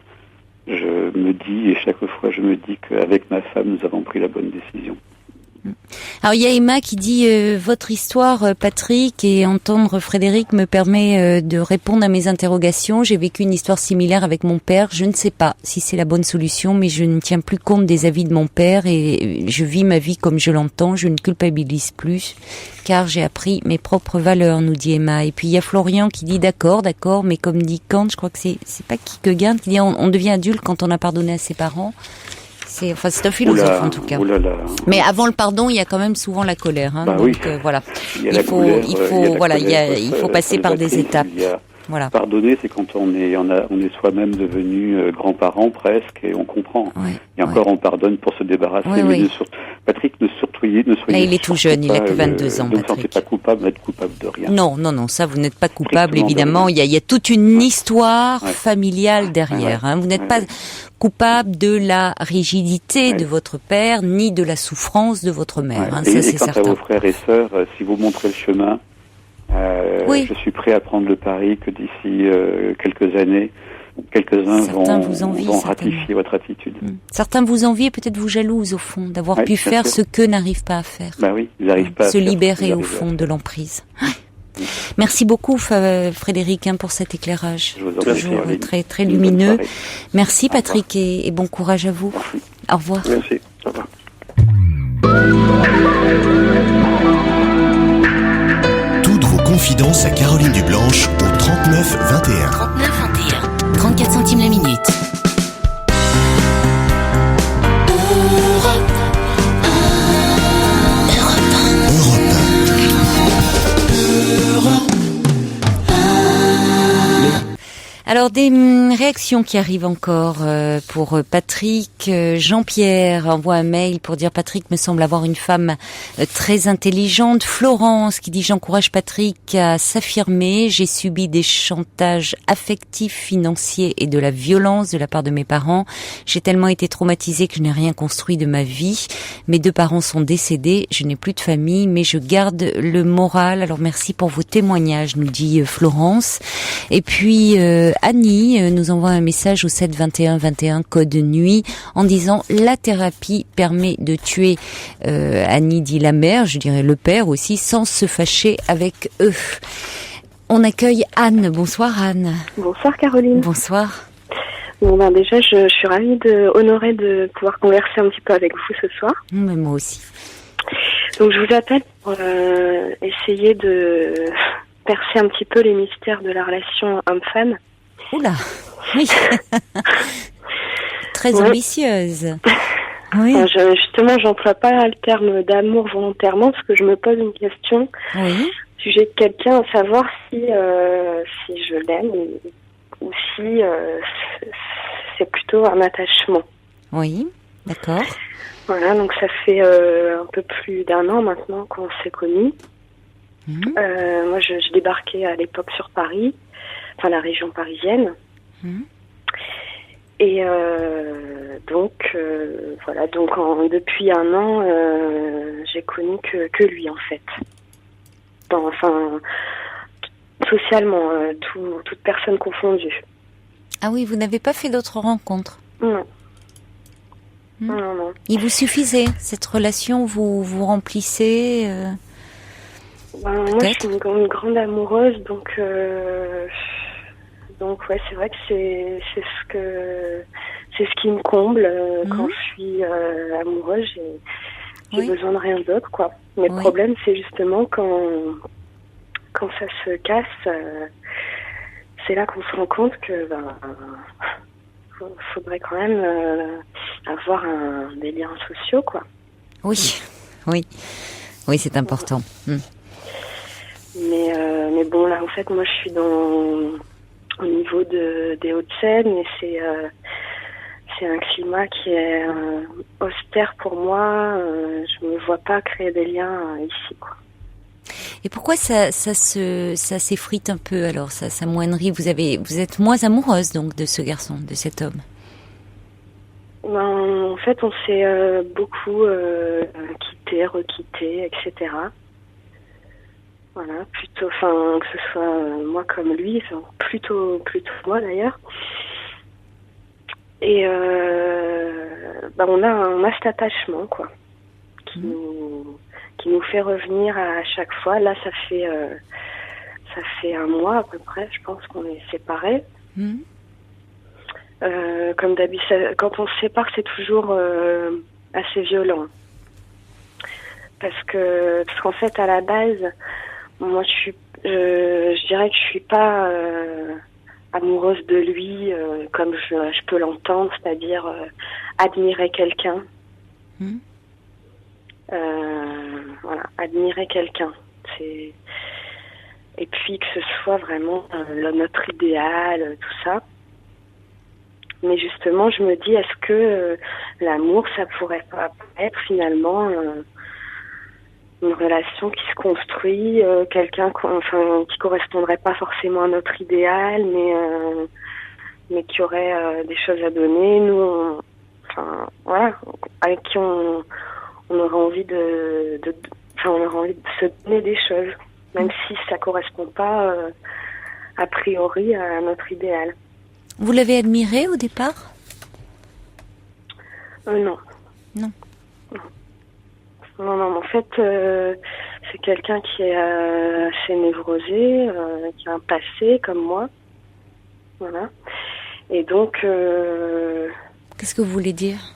je me dis, et chaque fois je me dis qu'avec ma femme nous avons pris la bonne décision.
Alors il y a Emma qui dit votre histoire, Patrick, et entendre Frédéric me permet de répondre à mes interrogations. J'ai vécu une histoire similaire avec mon père. Je ne sais pas si c'est la bonne solution, mais je ne tiens plus compte des avis de mon père et je vis ma vie comme je l'entends. Je ne culpabilise plus car j'ai appris mes propres valeurs, nous dit Emma. Et puis il y a Florian qui dit d'accord, mais comme dit Kant, je crois que c'est pas Kierkegaard qui dit on devient adulte quand on a pardonné à ses parents. C'est un philosophe en tout cas. Mais avant le pardon, il y a quand même souvent la colère. Donc voilà, il faut passer par des étapes. Voilà.
Pardonner, c'est quand on est soi-même devenu grands-parents presque et on comprend. Et encore, on pardonne pour se débarrasser. Patrick, ne soyez. Là,
il est tout jeune, il a que 22 ans.
Ne vous sentez pas coupable d'être coupable de rien.
Non, ça, vous n'êtes pas coupable, évidemment. Il y a toute une histoire familiale derrière. Vous n'êtes pas coupable de la rigidité de votre père, ni de la souffrance de votre mère. Ça, c'est certain.
Quant à vos frères et sœurs, si vous montrez le chemin, je suis prêt à prendre le pari que d'ici quelques années, quelques-uns vont ratifier votre attitude.
Certains vous envient et peut-être vous jalousent au fond d'avoir pu faire ce qu'eux n'arrivent pas à faire.
Ils n'arrivent pas à
se libérer au fond de l'emprise. Merci beaucoup Frédéric pour cet éclairage. Toujours très très lumineux. Merci Patrick et bon courage à vous.
Merci.
Au revoir.
Merci. Au revoir.
Toutes vos confidences à Caroline Dublanche au 39 21.
34 centimes la minute.
Alors des réactions qui arrivent encore pour Patrick. Jean-Pierre envoie un mail pour dire Patrick me semble avoir une femme très intelligente. Florence qui dit j'encourage Patrick à s'affirmer. J'ai subi des chantages affectifs, financiers et de la violence de la part de mes parents. J'ai tellement été traumatisée que je n'ai rien construit de ma vie. Mes deux parents sont décédés. Je n'ai plus de famille mais je garde le moral. Alors merci pour vos témoignages, nous dit Florence. Et puis Annie nous envoie un message au 7 21 21 code nuit en disant la thérapie permet de tuer, Annie dit la mère, je dirais le père aussi, sans se fâcher avec eux. On accueille Anne. Bonsoir Anne.
Bonsoir Caroline.
Bonsoir.
Bon déjà je suis ravie honorée de pouvoir converser un petit peu avec vous ce soir.
Mais moi aussi.
Donc je vous appelle pour essayer de percer un petit peu les mystères de la relation homme-femme.
Oula, oui. Très ambitieuse. Oui.
Justement, j'emploie pas le terme d'amour volontairement parce que je me pose une question.
Oui.
Sujet de quelqu'un, à savoir si je l'aime ou si c'est plutôt un attachement.
Oui, d'accord.
Voilà, donc ça fait un peu plus d'1 an maintenant qu'on s'est connus. Moi, je débarquais à l'époque sur Paris, enfin la région parisienne. Et donc depuis 1 an, j'ai connu que lui en fait. socialement, toute personne confondue.
Ah oui, vous n'avez pas fait d'autres rencontres?
Non. Non.
Il vous suffisait, cette relation, vous remplissez
Moi, je suis une grande amoureuse, donc ouais, c'est vrai que c'est ce qui me comble quand je suis amoureuse. J'ai besoin de rien d'autre, quoi. Mais le problème, c'est justement quand ça se casse, c'est là qu'on se rend compte que faudrait quand même avoir des liens sociaux, quoi.
Oui, c'est important.
Mais bon, là, en fait, moi, je suis au niveau des Hauts-de-Seine, et c'est un climat qui est austère pour moi. Je me vois pas créer des liens ici, quoi.
Et pourquoi ça s'effrite un peu, alors, ça s'amoindrit? Vous êtes moins amoureuse, donc, de ce garçon, de cet homme?
En fait, on s'est beaucoup quitté, requitté, etc. Voilà, plutôt, que ce soit moi comme lui, plutôt moi d'ailleurs. Et on a cet attachement, quoi, qui nous fait revenir à chaque fois. Là, ça fait 1 mois à peu près, je pense qu'on est séparés. Comme d'habitude, quand on se sépare, c'est toujours assez violent. Parce qu'en fait, à la base, moi, je dirais que je suis pas amoureuse de lui comme je peux l'entendre, c'est-à-dire admirer quelqu'un. Voilà, admirer quelqu'un. Et puis que ce soit vraiment notre idéal, tout ça. Mais justement, je me dis, est-ce que l'amour, ça pourrait pas être finalement une relation qui se construit, quelqu'un qui correspondrait pas forcément à notre idéal, mais qui aurait des choses à donner. Nous, voilà, avec qui on aurait envie on aurait envie de se donner des choses, même si ça correspond pas a priori à notre idéal.
Vous l'avez admiré au départ?
Non. Non, en fait, c'est quelqu'un qui est assez névrosé, qui a un passé comme moi. Voilà. Et donc...
Qu'est-ce que vous voulez dire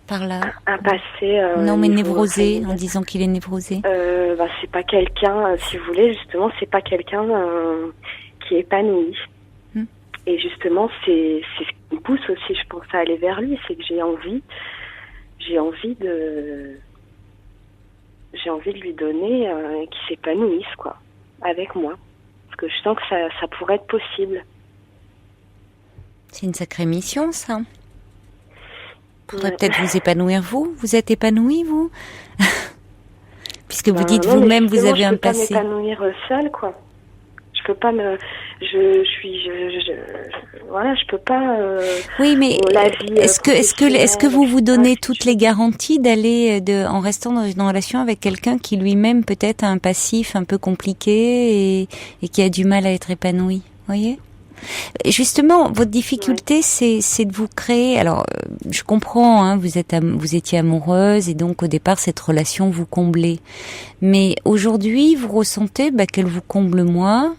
par là?
Un passé...
non, mais névrosé, en disant qu'il est névrosé.
C'est pas quelqu'un, si vous voulez, justement, c'est pas quelqu'un qui est épanoui. Et justement, c'est ce qui me pousse aussi, je pense, à aller vers lui, c'est que j'ai envie de lui donner qu'il s'épanouisse, quoi, avec moi. Parce que je sens que ça pourrait être possible.
C'est une sacrée mission, ça. Faudrait peut-être vous épanouir, vous. Vous êtes épanouie, vous? Puisque vous dites vous-même, vous avez un passé.
Je peux pas m'épanouir seule, quoi. Je peux pas voilà, je peux pas.
Oui, mais est-ce que vous vous donnez toutes les garanties d'aller en restant dans une relation avec quelqu'un qui lui-même peut-être a un passif un peu compliqué et qui a du mal à être épanoui, voyez? Justement, votre difficulté, c'est de vous créer. Alors, je comprends, hein, vous étiez amoureuse et donc au départ cette relation vous comblait. Mais aujourd'hui, vous ressentez qu'elle vous comble moins.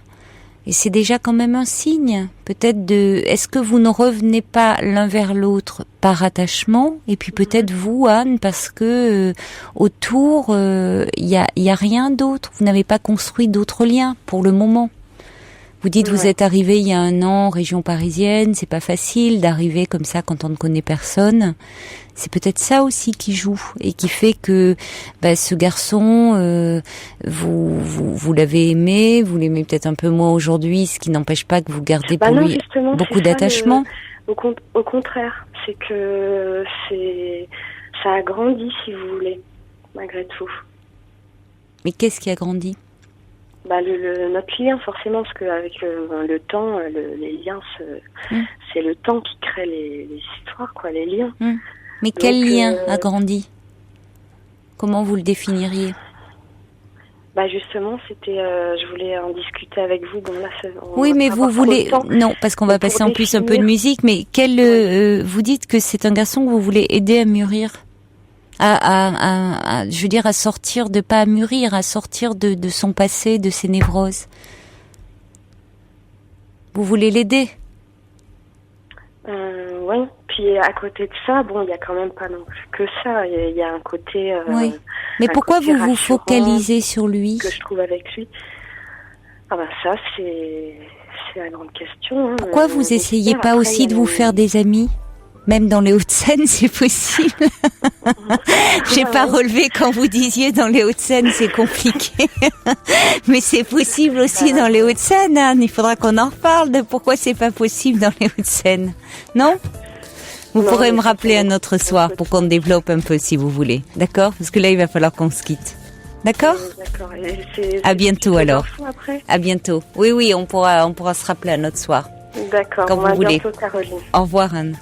Et c'est déjà quand même un signe, peut-être est-ce que vous ne revenez pas l'un vers l'autre par attachement, et puis peut-être vous, Anne, parce que autour, y a rien d'autre, vous n'avez pas construit d'autres liens pour le moment. Vous dites, vous êtes arrivé il y a 1 an en région parisienne, c'est pas facile d'arriver comme ça quand on ne connaît personne. C'est peut-être ça aussi qui joue et qui fait que ce garçon, vous l'avez aimé, vous l'aimez peut-être un peu moins aujourd'hui, ce qui n'empêche pas que vous gardez pour lui beaucoup d'attachement.
Au contraire, c'est que ça a grandi, si vous voulez, malgré tout.
Mais qu'est-ce qui a grandi ?
Notre lien, forcément, parce qu'avec le temps, les liens, c'est le temps qui crée les histoires, quoi, les liens.
Mais quel lien a grandi ? Comment vous le définiriez ?
Bah justement, c'était, je voulais en discuter avec vous. Bon là,
oui, mais vous voulez non, parce qu'on va passer en plus un peu de musique. Mais vous dites que c'est un garçon que vous voulez aider à mûrir, je veux dire, à sortir pas à mûrir, à sortir de son passé, de ses névroses. Vous voulez l'aider?
Oui. Puis à côté de ça, bon, il y a quand même pas non plus que ça. Il y a un côté.
Oui. Mais pourquoi vous vous focalisez sur lui?
Que je trouve avec lui. Ah ben ça, c'est la grande question. Hein.
Pourquoi vous essayez pas aussi de vous faire des amis? Même dans les Hauts-de-Seine, c'est possible. J'ai pas relevé quand vous disiez dans les Hauts-de-Seine, c'est compliqué. Mais c'est possible aussi dans les Hauts-de-Seine, hein. Il faudra qu'on en reparle de pourquoi c'est pas possible dans les Hauts-de-Seine. Non? Vous pourrez me rappeler un autre soir pour qu'on développe un peu si vous voulez. D'accord? Parce que là, il va falloir qu'on se quitte. D'accord?
D'accord.
À bientôt alors. À bientôt. Oui, on pourra se rappeler un autre soir.
D'accord.
Quand vous voulez.
Bientôt, Caroline.
Au revoir, Anne.